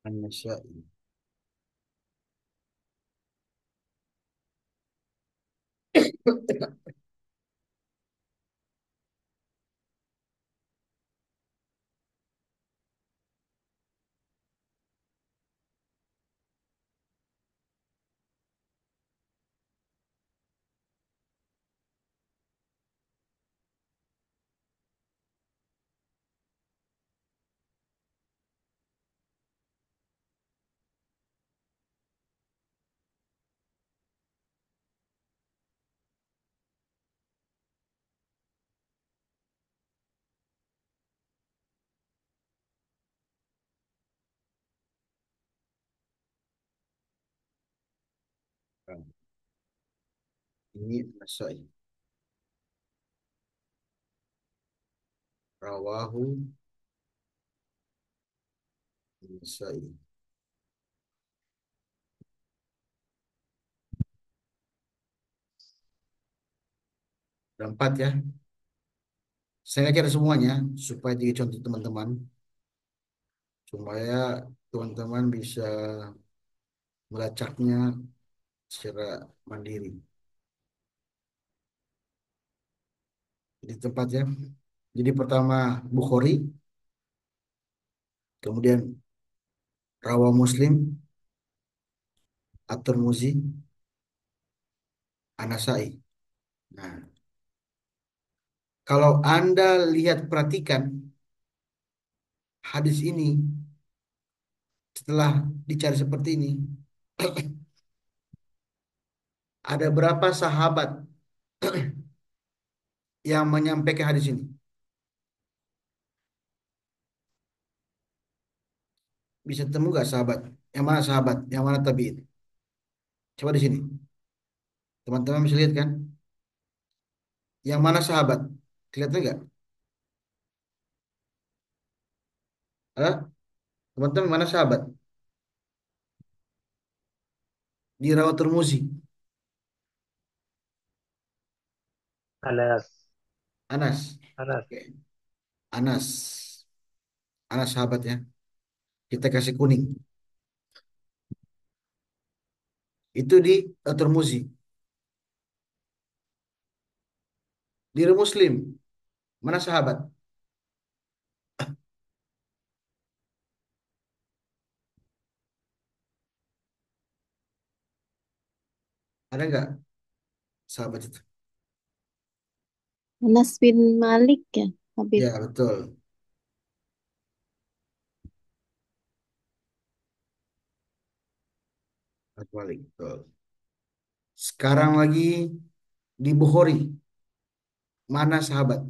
An-Nasai. Ini An-Nasai. Rawahu An-Nasai. Ada empat ya. Saya nggak cari semuanya supaya jadi contoh teman-teman. Supaya teman-teman bisa melacaknya secara mandiri. Jadi tempat ya. Jadi pertama Bukhari, kemudian Rawa Muslim, At-Tirmizi, An-Nasai. Nah, kalau Anda lihat perhatikan hadis ini setelah dicari seperti ini, ada berapa sahabat yang menyampaikan hadis ini? Bisa temu nggak sahabat? Yang mana sahabat? Yang mana tabiin? Coba di sini. Teman-teman bisa lihat kan? Yang mana sahabat? Kelihatan nggak? Hah? Teman-teman mana sahabat? Di Rawat Tirmizi. Anas, Anas. Anas, Oke. Anas. Anas sahabat ya. kita kasih kuning. Itu di At-Tirmidzi. Di Muslim, mana sahabat? Ada nggak sahabat itu? Anas bin Malik ya, Habib. Ya, betul. Balik, betul. Sekarang lagi di Bukhari, mana sahabat?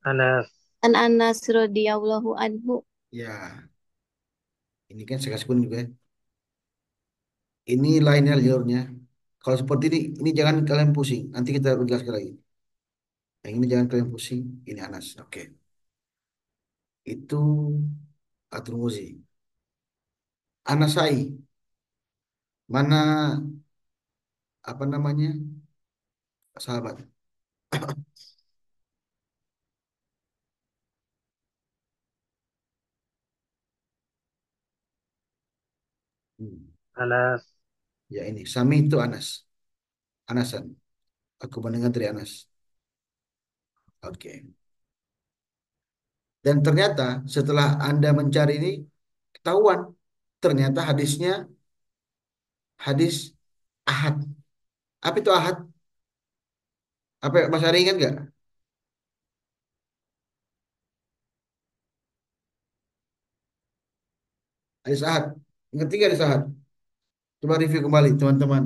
Anas. An Anas radhiyallahu anhu. Ya, ini kan saya kasih kuning juga ya. Ini lainnya jalurnya. Kalau seperti ini jangan kalian pusing. Nanti kita jelaskan lagi. Yang ini jangan kalian pusing. Ini Anas. Oke. Itu At-Tirmidzi. Anasai. Mana apa namanya? Sahabat. Hmm. Anas. Ya ini. Sami itu Anas. Anasan. Aku mendengar dari Anas. Oke. Dan ternyata setelah Anda mencari ini, ketahuan. Ternyata hadisnya hadis ahad. Apa itu ahad? Apa Mas Ari ingat nggak? Hadis ahad. Ingat tiga hadis ahad. Coba review kembali teman-teman.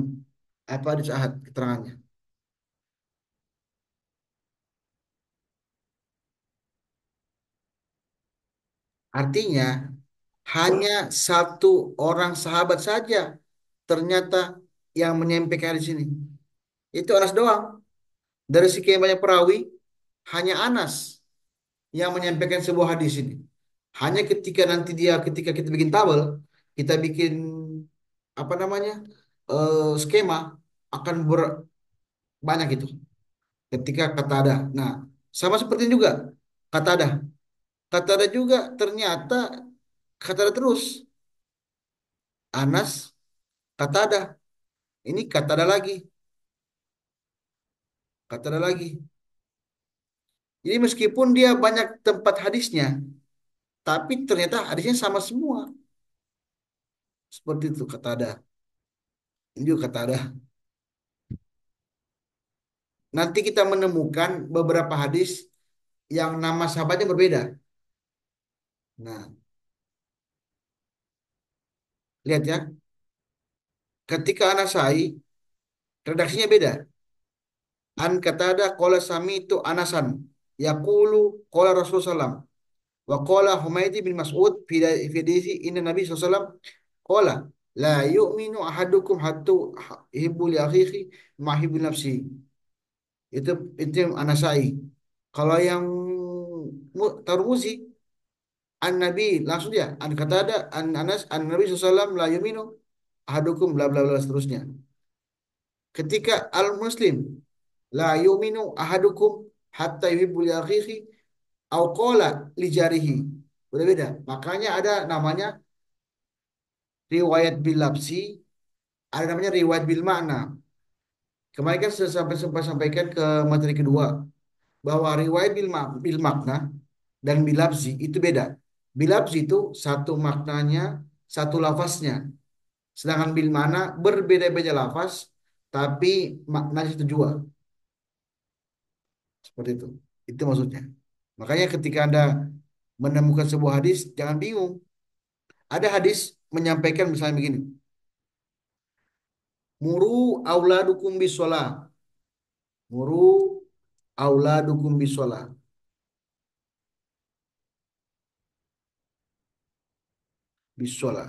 Apa hadis ahad keterangannya? Artinya hanya satu orang sahabat saja ternyata yang menyampaikan hadis ini. Itu Anas doang. Dari sekian banyak perawi, hanya Anas yang menyampaikan sebuah hadis ini. Hanya ketika kita bikin tabel, kita bikin apa namanya skema akan banyak itu. Ketika kata ada. Nah, sama seperti ini juga kata ada. Kata ada juga ternyata kata ada terus. Anas kata ada. Ini kata ada lagi. Kata ada lagi. Jadi meskipun dia banyak tempat hadisnya, tapi ternyata hadisnya sama semua. Seperti itu kata ada. Ini juga kata ada. Nanti kita menemukan beberapa hadis yang nama sahabatnya berbeda. Nah, lihat ya. Ketika Anasai, redaksinya beda. An Qatada qala sami'tu Anasan yaqulu qala Rasulullah sallam wa qala Humaidi bin Mas'ud fi hadisi inna Nabi sallallahu qala la yu'minu ahadukum hatta yuhibbu li akhihi ma yuhibbu li nafsihi. Itu yang Anasai. Kalau yang Tarmuzi an Nabi langsung dia an Qatada an Anas an Nabi sallallahu la yu'minu ahadukum bla bla bla seterusnya. Ketika Al Muslim la yu'minu ahadukum hatta yuhibbu li akhihi au qala li jarihi. Beda-beda. Makanya ada namanya riwayat bil lafzi, ada namanya riwayat bil makna. Kemarin kan saya sampai sampaikan ke materi kedua bahwa riwayat bil makna dan bil lafzi itu beda. Bil lafzi itu satu maknanya, satu lafaznya. Sedangkan bil makna berbeda-beda lafaz tapi maknanya itu juga. Seperti itu. Itu maksudnya. Makanya ketika Anda menemukan sebuah hadis, jangan bingung. Ada hadis menyampaikan misalnya begini. Muru auladukum bisolah. Muru auladukum bisolah. Bisolah.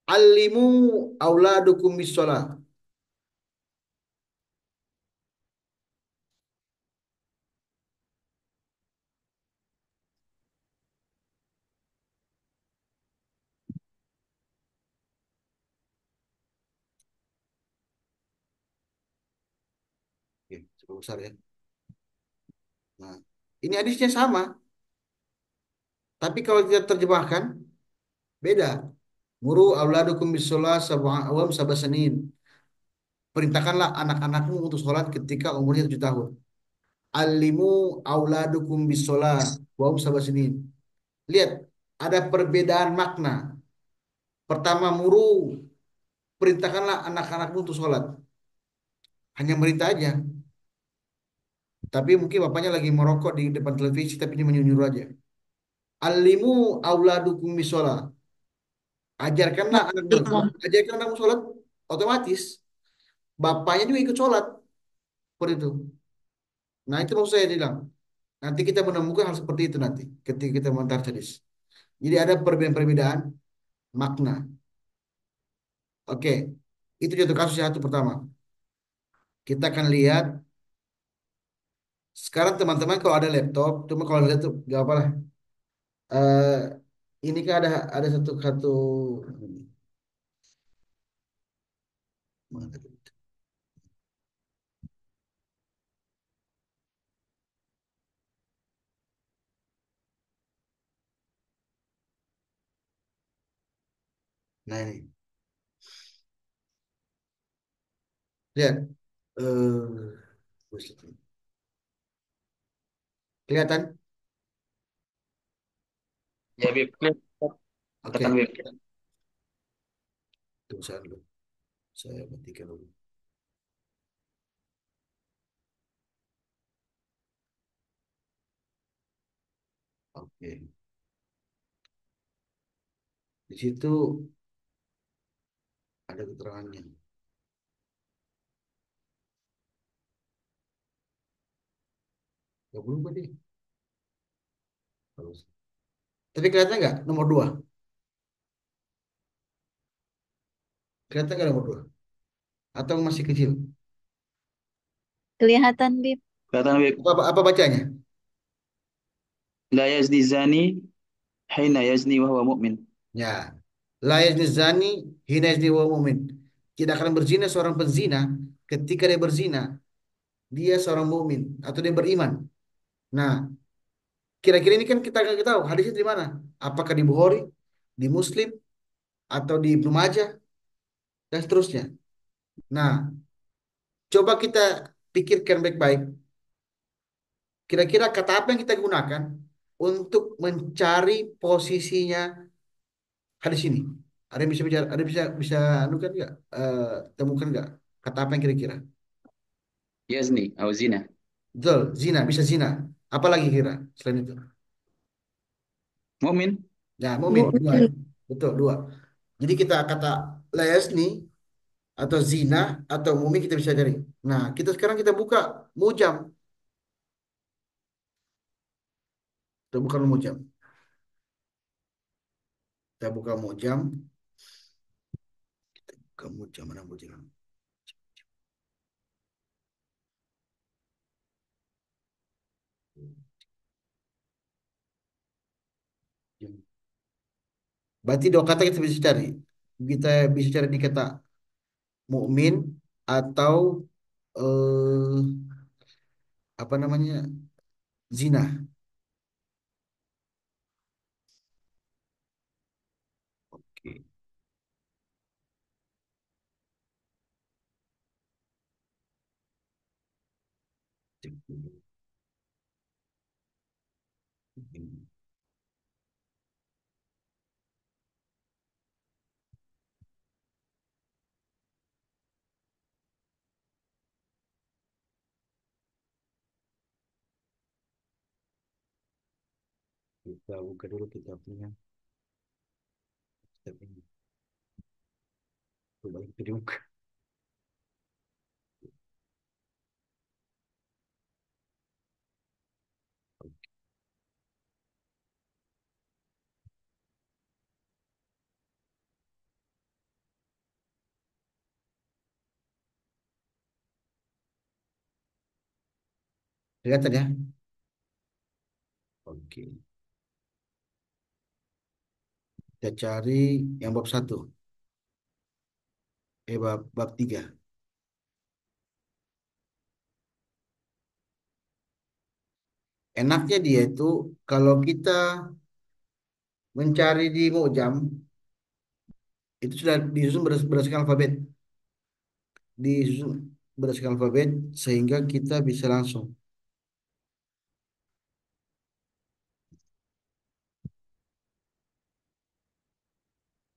Alimu auladukum bisolah. besar ya. Nah, ini hadisnya sama, tapi kalau kita terjemahkan beda. Muru auladukum bisolah sab'a awam sab'a sanin. Perintahkanlah anak-anakmu untuk sholat ketika umurnya 7 tahun. Alimu auladukum bisolah wa hum sab'a sanin. Lihat, ada perbedaan makna. Pertama, muru, perintahkanlah anak-anakmu untuk sholat. Hanya merintah aja. Tapi mungkin bapaknya lagi merokok di depan televisi, tapi dia menyuruh aja. Alimu auladukum bisolah. Ajarkanlah anakmu sholat. Iya. Ajarkan anakmu sholat, otomatis bapaknya juga ikut sholat. Seperti itu. Nah itu maksud saya bilang. Nanti kita menemukan hal seperti itu nanti. Ketika kita mengantar hadis. Jadi ada perbedaan-perbedaan makna. Oke. Itu contoh kasus yang satu pertama. Kita akan lihat. Sekarang teman-teman kalau ada laptop. Cuma kalau ada laptop gak apa lah. Ini kan ada satu satu. Nah ini. Lihat. Kelihatan? Ya, Bib. Oke. Katakan, Bib. Tunggu saya dulu. Saya matikan dulu. Oke. Di situ ada keterangannya. Gak belum tadi. Harus. Tapi kelihatan nggak nomor 2? Kelihatan nggak nomor 2? Atau masih kecil? Kelihatan, Bib. Katakan, Bib. Apa bacanya? La yazni zani hina yazni wa huwa mu'min. Ya. La yazni zani hina yazni wa mu'min. Tidak akan berzina seorang penzina ketika dia berzina, dia seorang mukmin atau dia beriman. Nah, kira-kira ini kan kita nggak tahu hadisnya di mana. Apakah di Bukhari, di Muslim, atau di Ibnu Majah dan seterusnya. Nah, coba kita pikirkan baik-baik. Kira-kira kata apa yang kita gunakan untuk mencari posisinya hadis ini? Ada yang bisa bicara, ada yang bisa anu kan nggak? Temukan nggak? Kata apa yang kira-kira? Yazni atau zina. Betul, zina, bisa zina. Apalagi kira selain itu? Mu'min. Ya, mumin dua ya. Mukmin. Betul, dua. Jadi kita kata layasni atau zina atau mumin kita bisa cari. Nah, kita sekarang kita buka mujam. Kita buka mujam. Kita buka mujam. Buka mujam mana mujam? Berarti dua kata kita bisa cari. Kita bisa cari di kata mukmin atau eh, apa namanya zina. Oke. Kita buka dulu kita punya. Kita punya. Coba kita buka. Kelihatan ya? Oke. Kita cari yang bab 1. Bab 3. Enaknya dia itu kalau kita mencari di Mojam itu sudah disusun berdasarkan alfabet, disusun berdasarkan alfabet sehingga kita bisa langsung.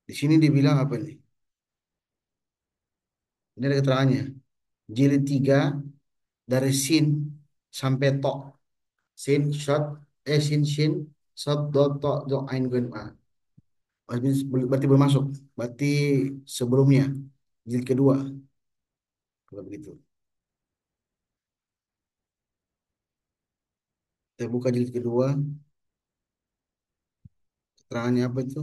Di sini dibilang apa nih? Ini ada keterangannya. Jilid 3 dari sin sampai to. Sin, shot, sin, shin, shot, dot, to, do, ain, gun, a. Berarti belum masuk. Berarti sebelumnya. Jilid kedua. Kalau begitu. Kita buka jilid kedua. Keterangannya apa itu?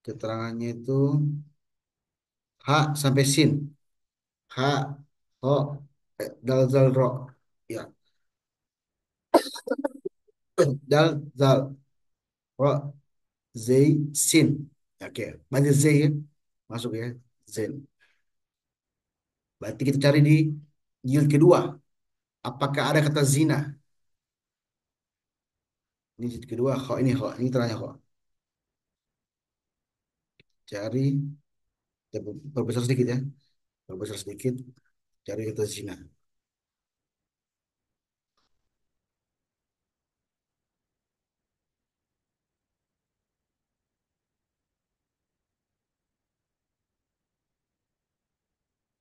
Keterangannya itu ha sampai sin. Ha, ho, dal, zal, ro. Ya. Dal, zal, ro, zai, sin. Oke. Berarti zai ya. Masuk ya. Zen. Berarti kita cari di jilid kedua. Apakah ada kata zina? Ini jilid kedua. Kho ini kho. Ini teranya kho. Cari. Kita perbesar sedikit ya. Perbesar sedikit. Cari kata zina.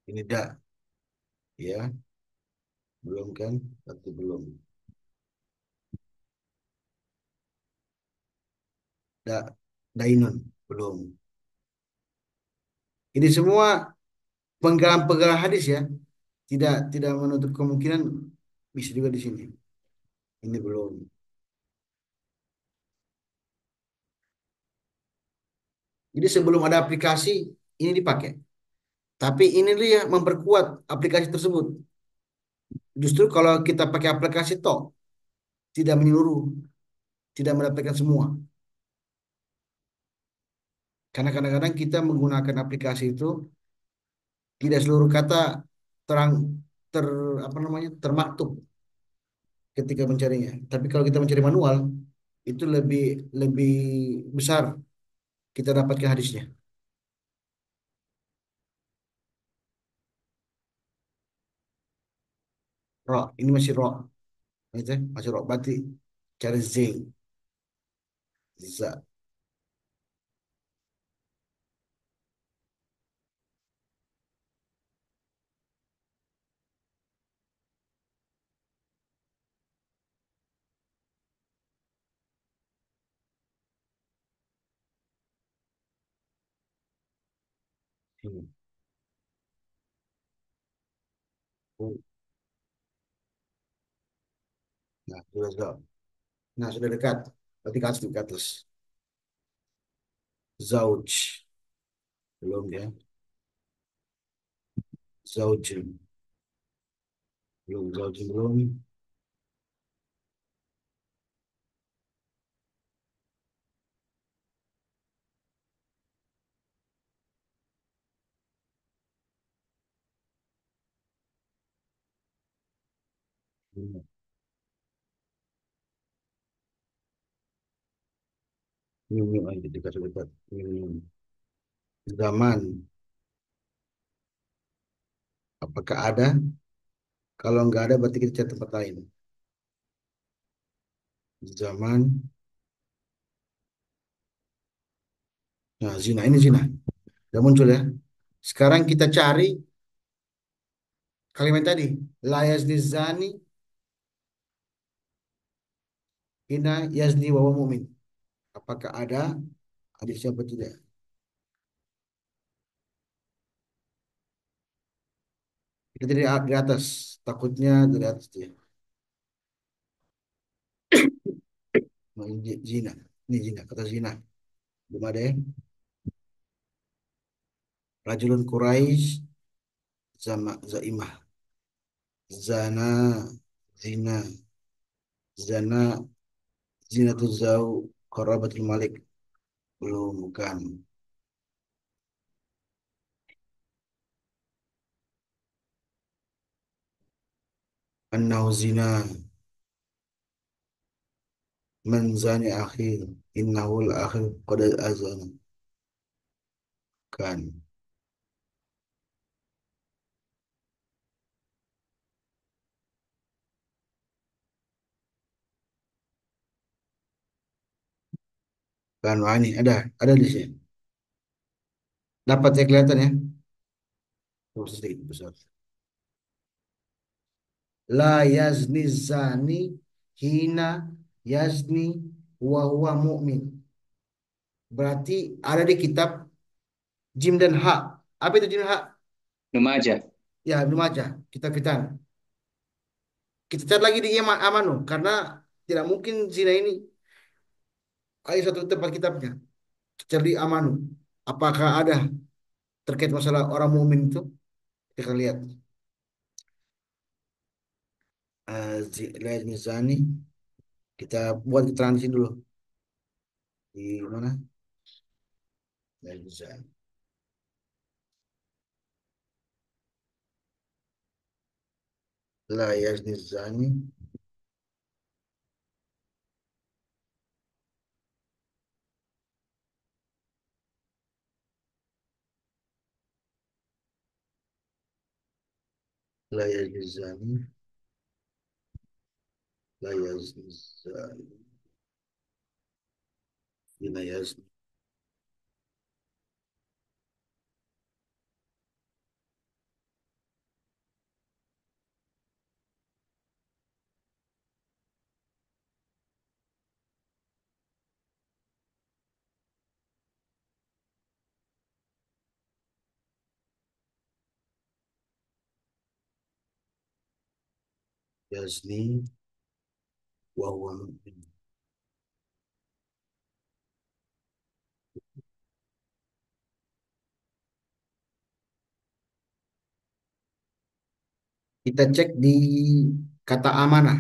Ini da. Ya. Belum kan? Berarti belum. Da. Dainun. Belum. Ini semua penggalan-penggalan hadis ya. Tidak tidak menutup kemungkinan bisa juga di sini. Ini belum. Jadi sebelum ada aplikasi ini dipakai. Tapi ini dia memperkuat aplikasi tersebut. Justru kalau kita pakai aplikasi toh tidak menyeluruh, tidak mendapatkan semua. Karena kadang-kadang kita menggunakan aplikasi itu tidak seluruh kata terang ter apa namanya termaktub ketika mencarinya. Tapi kalau kita mencari manual itu lebih lebih besar kita dapatkan hadisnya. Ro, ini masih ro, gitu ya, masih ro. Berarti cari z, za. Ini. Oh, nah, sudah. Nah, sudah dekat. Berarti ke atas. Zauj. Belum ya. Zaujin. Belum, zaujin belum. Ini aja dekat-dekat. Ini. Zaman. Apakah ada? Kalau nggak ada, berarti kita cari tempat lain. Zaman. Nah, zina. Ini zina. Udah muncul ya. Sekarang kita cari kalimat tadi. La yazni zani hina yazni wa huwa mu'min. Apakah ada hadisnya apa tidak? Kita dari atas. Takutnya dari atas dia. Nah, ini zina. Ini zina. Kata zina. Belum ada ya. Rajulun Quraisy sama zaimah. Zana. Zina. Zana. Zina tu zau. Qarabatul malik. Belum, bukan. annahu zina man zani akhi innahu al-akhir qad azana kan kan. Wah, ini ada di sini. Dapat ya, kelihatan ya. Tuh, sedikit besar. La yazni zani hina yazni wa huwa mu'min. Berarti ada di kitab Jim dan Ha. Apa itu Jim dan Ha? Remaja. Ya, belum aja. Kitab kita. Kita cari lagi di Amanu karena tidak mungkin zina ini ada satu tempat kitabnya. Kita cari di Amanu. Apakah ada terkait masalah orang mukmin itu? Kita akan lihat. Lihat Mizani. Kita buat keterangan di sini dulu. Di mana? Lihat Mizani. La yazni zani la yazni zani la yazni zani la yazni yazni wa huwa mu'min. Kita cek di kata amanah.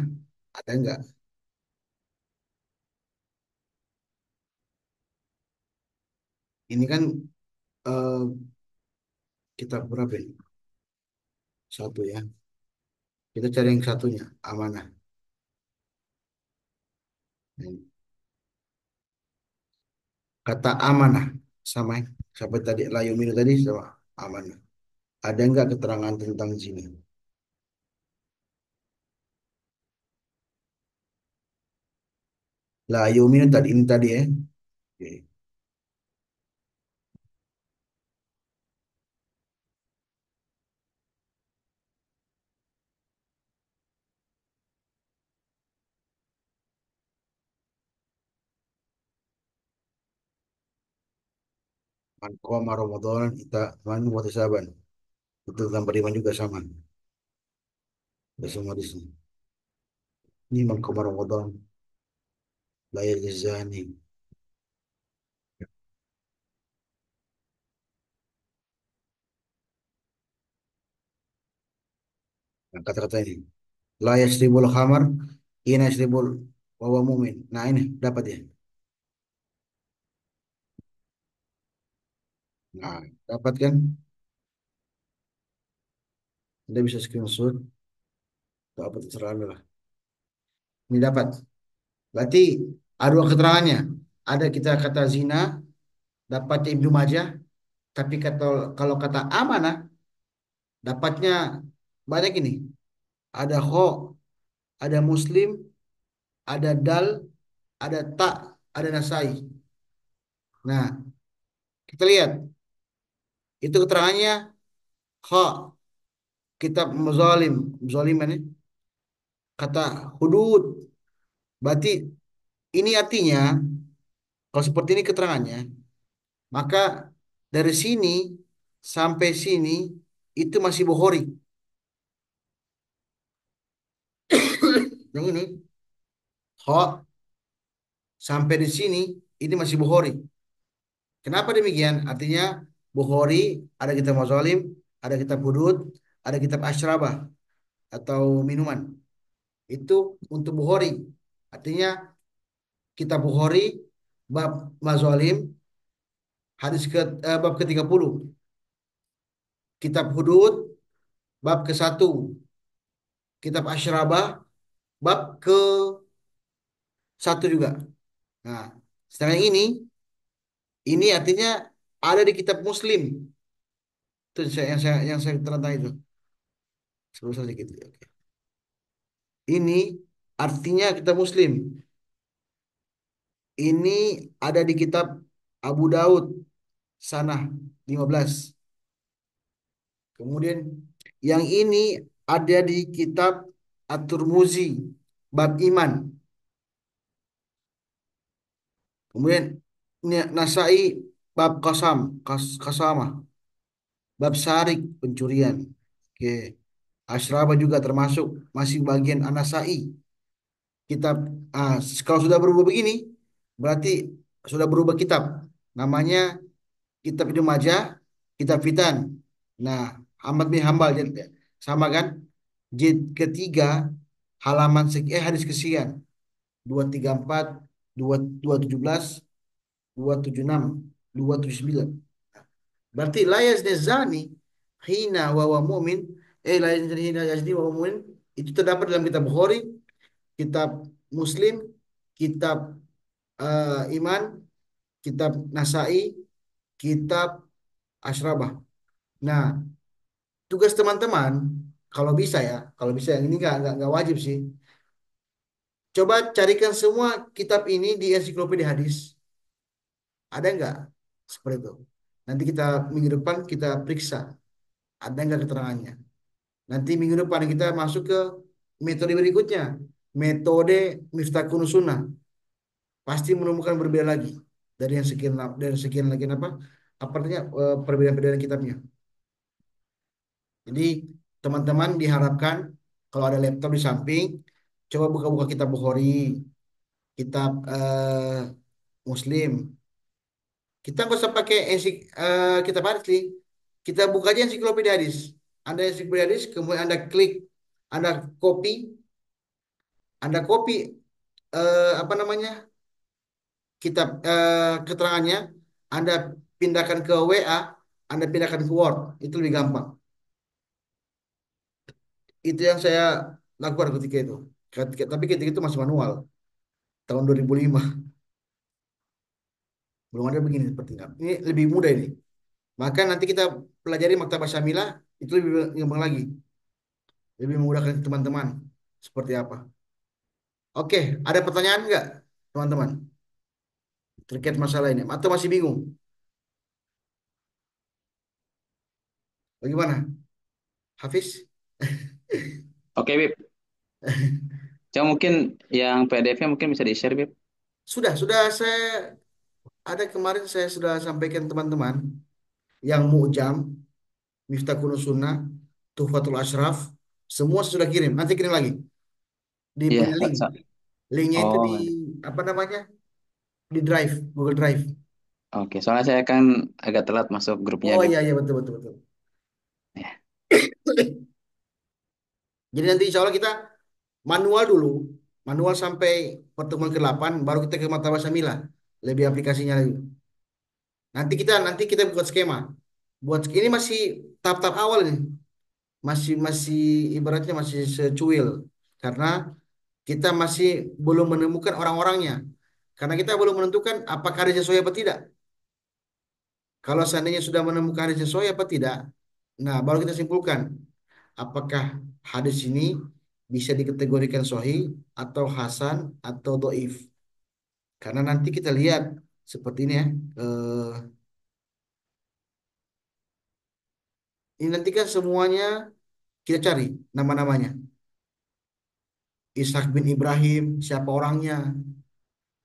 Ada enggak? Ini kan eh, kitab berapa ini? Satu ya. Kita cari yang satunya, amanah. Ini. Kata amanah sama ya. Sampai tadi layu minu tadi sama amanah. Ada enggak keterangan tentang zina? Layu minu tadi ini tadi ya. Oke. Man qama Ramadan kita man wa tasaban. Itu tentang beriman juga sama. Ada semua di sini. Ini man qama Ramadan la yajzani. Nah, kata-kata ini. La yasribul khamar ina yasribul wa huwa mu'min. Nah, ini dapat ya. Nah, dapat kan? Anda bisa screenshot atau apa terserah Anda lah. Ini dapat. Berarti ada dua keterangannya. Ada kita kata zina, dapatnya Ibnu Majah, tapi kalau kata amanah, dapatnya banyak ini. Ada kho, ada muslim, ada dal, ada tak, ada nasai. Nah, kita lihat. Itu keterangannya kho, kitab muzalim, muzaliman ya. Kata hudud. Berarti ini artinya, kalau seperti ini keterangannya, maka dari sini sampai sini itu masih Bukhari. Yang ini, kho sampai di sini ini masih Bukhari. Kenapa demikian? Artinya Bukhari ada kitab Mazalim, ada kitab Hudud, ada kitab Asyrabah atau minuman. Itu untuk Bukhari. Artinya kitab Bukhari bab Mazalim bab ke-30. Kitab Hudud bab ke-1. kitab Asyrabah bab ke satu juga. Nah, sedangkan ini artinya ada di kitab Muslim. Itu yang saya terangkan itu. Sebelum sedikit. Oke. Ini artinya kitab Muslim. Ini ada di kitab Abu Daud Sanah 15. Kemudian yang ini ada di kitab At-Tirmizi bab iman. Kemudian Nasai bab kasamah, bab syarik pencurian. Oke. Asyraba juga termasuk masih bagian An-Nasai. Kitab kalau sudah berubah begini berarti sudah berubah kitab. Namanya kitab Ibnu Majah, kitab Fitan. Nah, Ahmad bin Hambal sama kan? Jilid ketiga halaman hadis kesekian 234, 217, 276, 279. Berarti la yazni zani hina wa huwa mu'min, la yazni hina yazni wa huwa mu'min, itu terdapat dalam kitab Bukhari, kitab Muslim, kitab Iman, kitab Nasai, kitab Asyrabah. Nah, tugas teman-teman kalau bisa yang ini nggak wajib sih. Coba carikan semua kitab ini di ensiklopedia hadis. Ada nggak seperti itu? Nanti minggu depan kita periksa ada nggak keterangannya. Nanti minggu depan kita masuk ke metode berikutnya, metode Miftahun Sunnah. Pasti menemukan berbeda lagi dari sekian lagi apa artinya perbedaan-perbedaan kitabnya. Jadi teman-teman diharapkan kalau ada laptop di samping, coba buka-buka kitab Bukhari, kitab Muslim. Kita nggak usah pakai kitab hadis nih. Kita buka aja ensiklopedia hadis. Anda ensiklopedia hadis, kemudian Anda klik, Anda copy, apa namanya kitab keterangannya, Anda pindahkan ke WA, Anda pindahkan ke Word, itu lebih gampang. Itu yang saya lakukan ketika itu. Tapi ketika itu masih manual, tahun 2005. Belum ada begini seperti ini. Ini lebih mudah ini. Maka nanti kita pelajari Maktabah Syamilah, itu lebih gampang lagi. Lebih memudahkan teman-teman. Seperti apa. Oke, ada pertanyaan nggak, teman-teman? Terkait masalah ini. Atau masih bingung? Bagaimana? Hafiz? Oke, Bib. Coba mungkin yang PDF-nya mungkin bisa di-share, Bib. Sudah kemarin saya sudah sampaikan teman-teman yang Mu'jam, Miftahun Sunnah, Tuhfatul Ashraf, semua saya sudah kirim. Nanti kirim lagi. Iya, Punya link. Linknya itu oh, di apa namanya? Di Drive, Google Drive. oke. Soalnya saya kan agak telat masuk grupnya, Oh Bib. iya iya betul betul betul. Ya. Jadi nanti insya Allah kita manual dulu, manual sampai pertemuan ke-8, baru kita ke Mata Basamilah, lebih aplikasinya lagi. Nanti kita buat skema. Ini masih tahap-tahap awal nih, masih masih ibaratnya masih secuil, karena kita masih belum menemukan orang-orangnya, karena kita belum menentukan apakah ada sesuai apa tidak. Kalau seandainya sudah menemukan hadis sesuai apa tidak, nah baru kita simpulkan apakah hadis ini bisa dikategorikan sahih atau hasan atau doif. Karena nanti kita lihat seperti ini ya. Ini nanti kan semuanya kita cari nama-namanya. Ishak bin Ibrahim, siapa orangnya?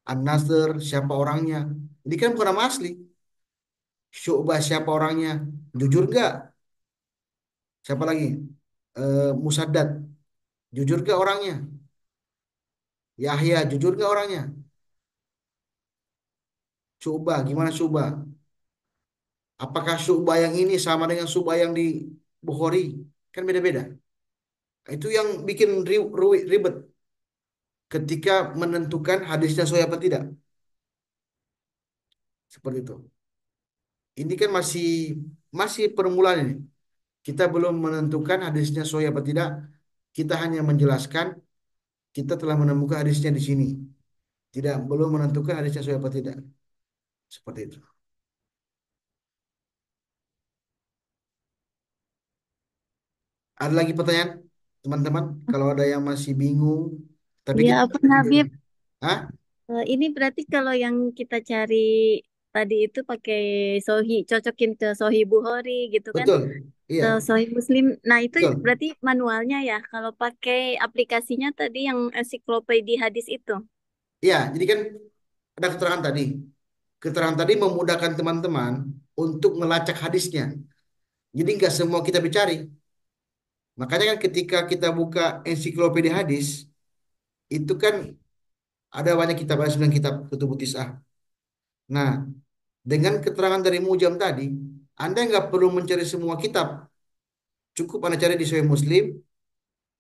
An-Nasr, siapa orangnya? Ini kan bukan nama asli. Syu'bah, siapa orangnya? Jujur nggak? Siapa lagi? Musaddad, jujur nggak orangnya? Yahya, jujur nggak orangnya? Syu'bah, gimana Syu'bah? Apakah Syu'bah yang ini sama dengan Syu'bah yang di Bukhari? Kan beda-beda. Itu yang bikin ribet ketika menentukan hadisnya sahih apa tidak. Seperti itu. Ini kan masih permulaan ini. Kita belum menentukan hadisnya sahih apa tidak. Kita hanya menjelaskan kita telah menemukan hadisnya di sini. Tidak belum menentukan hadisnya sesuai apa tidak. Seperti itu. Ada lagi pertanyaan, teman-teman? Kalau ada yang masih bingung, tapi Ya kita apa Habib? Hah? Ini berarti kalau yang kita cari tadi itu pakai Sohi, cocokin ke Sohi Bukhari gitu kan? Betul. Ke Iya, Sohi Muslim. Nah itu betul. berarti manualnya ya. Kalau pakai aplikasinya tadi yang ensiklopedia hadis itu. Iya, jadi kan ada keterangan tadi. Keterangan tadi memudahkan teman-teman untuk melacak hadisnya. Jadi nggak semua kita dicari. Makanya kan ketika kita buka ensiklopedia hadis, itu kan ada banyak kitab, ada 9 kitab kutubut tis'ah. Nah, dengan keterangan dari Mujam tadi, Anda nggak perlu mencari semua kitab. Cukup Anda cari di Sahih Muslim,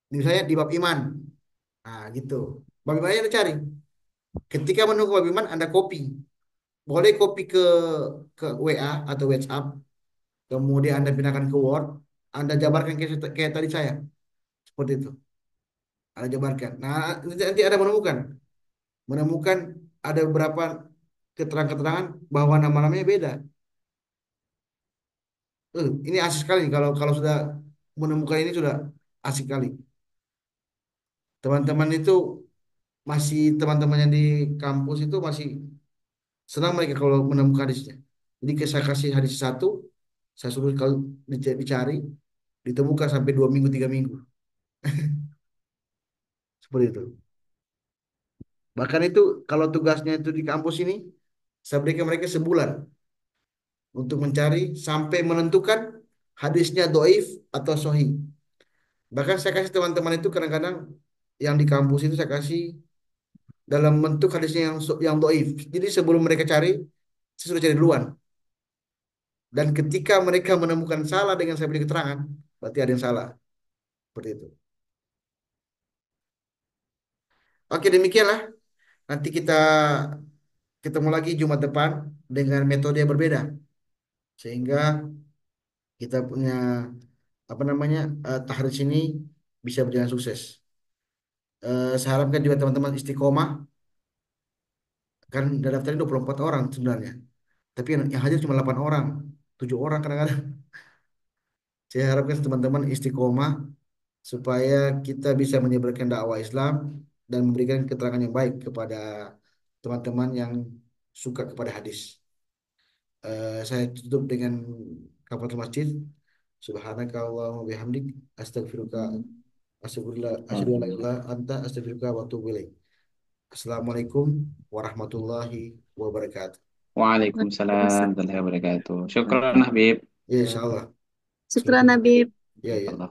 misalnya di bab iman. Nah, gitu. Bab iman Anda cari. Ketika menunggu bab iman, Anda copy. Boleh copy ke WA atau WhatsApp, kemudian Anda pindahkan ke Word, Anda jabarkan kayak tadi saya. Seperti itu. Anda jabarkan. Nah, nanti Anda menemukan ada beberapa keterangan-keterangan bahwa nama-namanya beda. Ini asik sekali kalau kalau sudah menemukan ini sudah asik kali. Teman-teman itu teman-teman yang di kampus itu masih senang mereka kalau menemukan hadisnya. Jadi saya kasih hadis satu, saya suruh kalau dicari, ditemukan sampai 2 minggu, 3 minggu, seperti itu. Bahkan itu kalau tugasnya itu di kampus ini, saya berikan mereka sebulan untuk mencari sampai menentukan hadisnya doif atau sahih. Bahkan saya kasih teman-teman itu kadang-kadang yang di kampus itu saya kasih dalam bentuk hadisnya yang doif. Jadi sebelum mereka cari, saya sudah cari duluan. Dan ketika mereka menemukan salah dengan saya beri keterangan, berarti ada yang salah. Seperti itu. Oke, demikianlah. Nanti kita ketemu lagi Jumat depan dengan metode yang berbeda. Sehingga kita punya apa namanya tahridz ini bisa berjalan sukses. Saya harapkan juga teman-teman istiqomah kan daftarnya 24 orang sebenarnya. Tapi yang hadir cuma 8 orang, 7 orang kadang-kadang. Saya harapkan teman-teman istiqomah supaya kita bisa menyebarkan dakwah Islam dan memberikan keterangan yang baik kepada teman-teman yang suka kepada hadis. Saya tutup dengan kafaratul masjid. Subhanaka Allahumma bihamdik astaghfiruka astagfirullah asyhadu an la ilaha illa anta astaghfiruka wa atubu ilaik. Assalamualaikum warahmatullahi wabarakatuh. Waalaikumsalam Waalaikumsalam. warahmatullahi wabarakatuh. Syukran Habib. Ya, insya Allah. Syukran Habib. Ya, ya. Allah.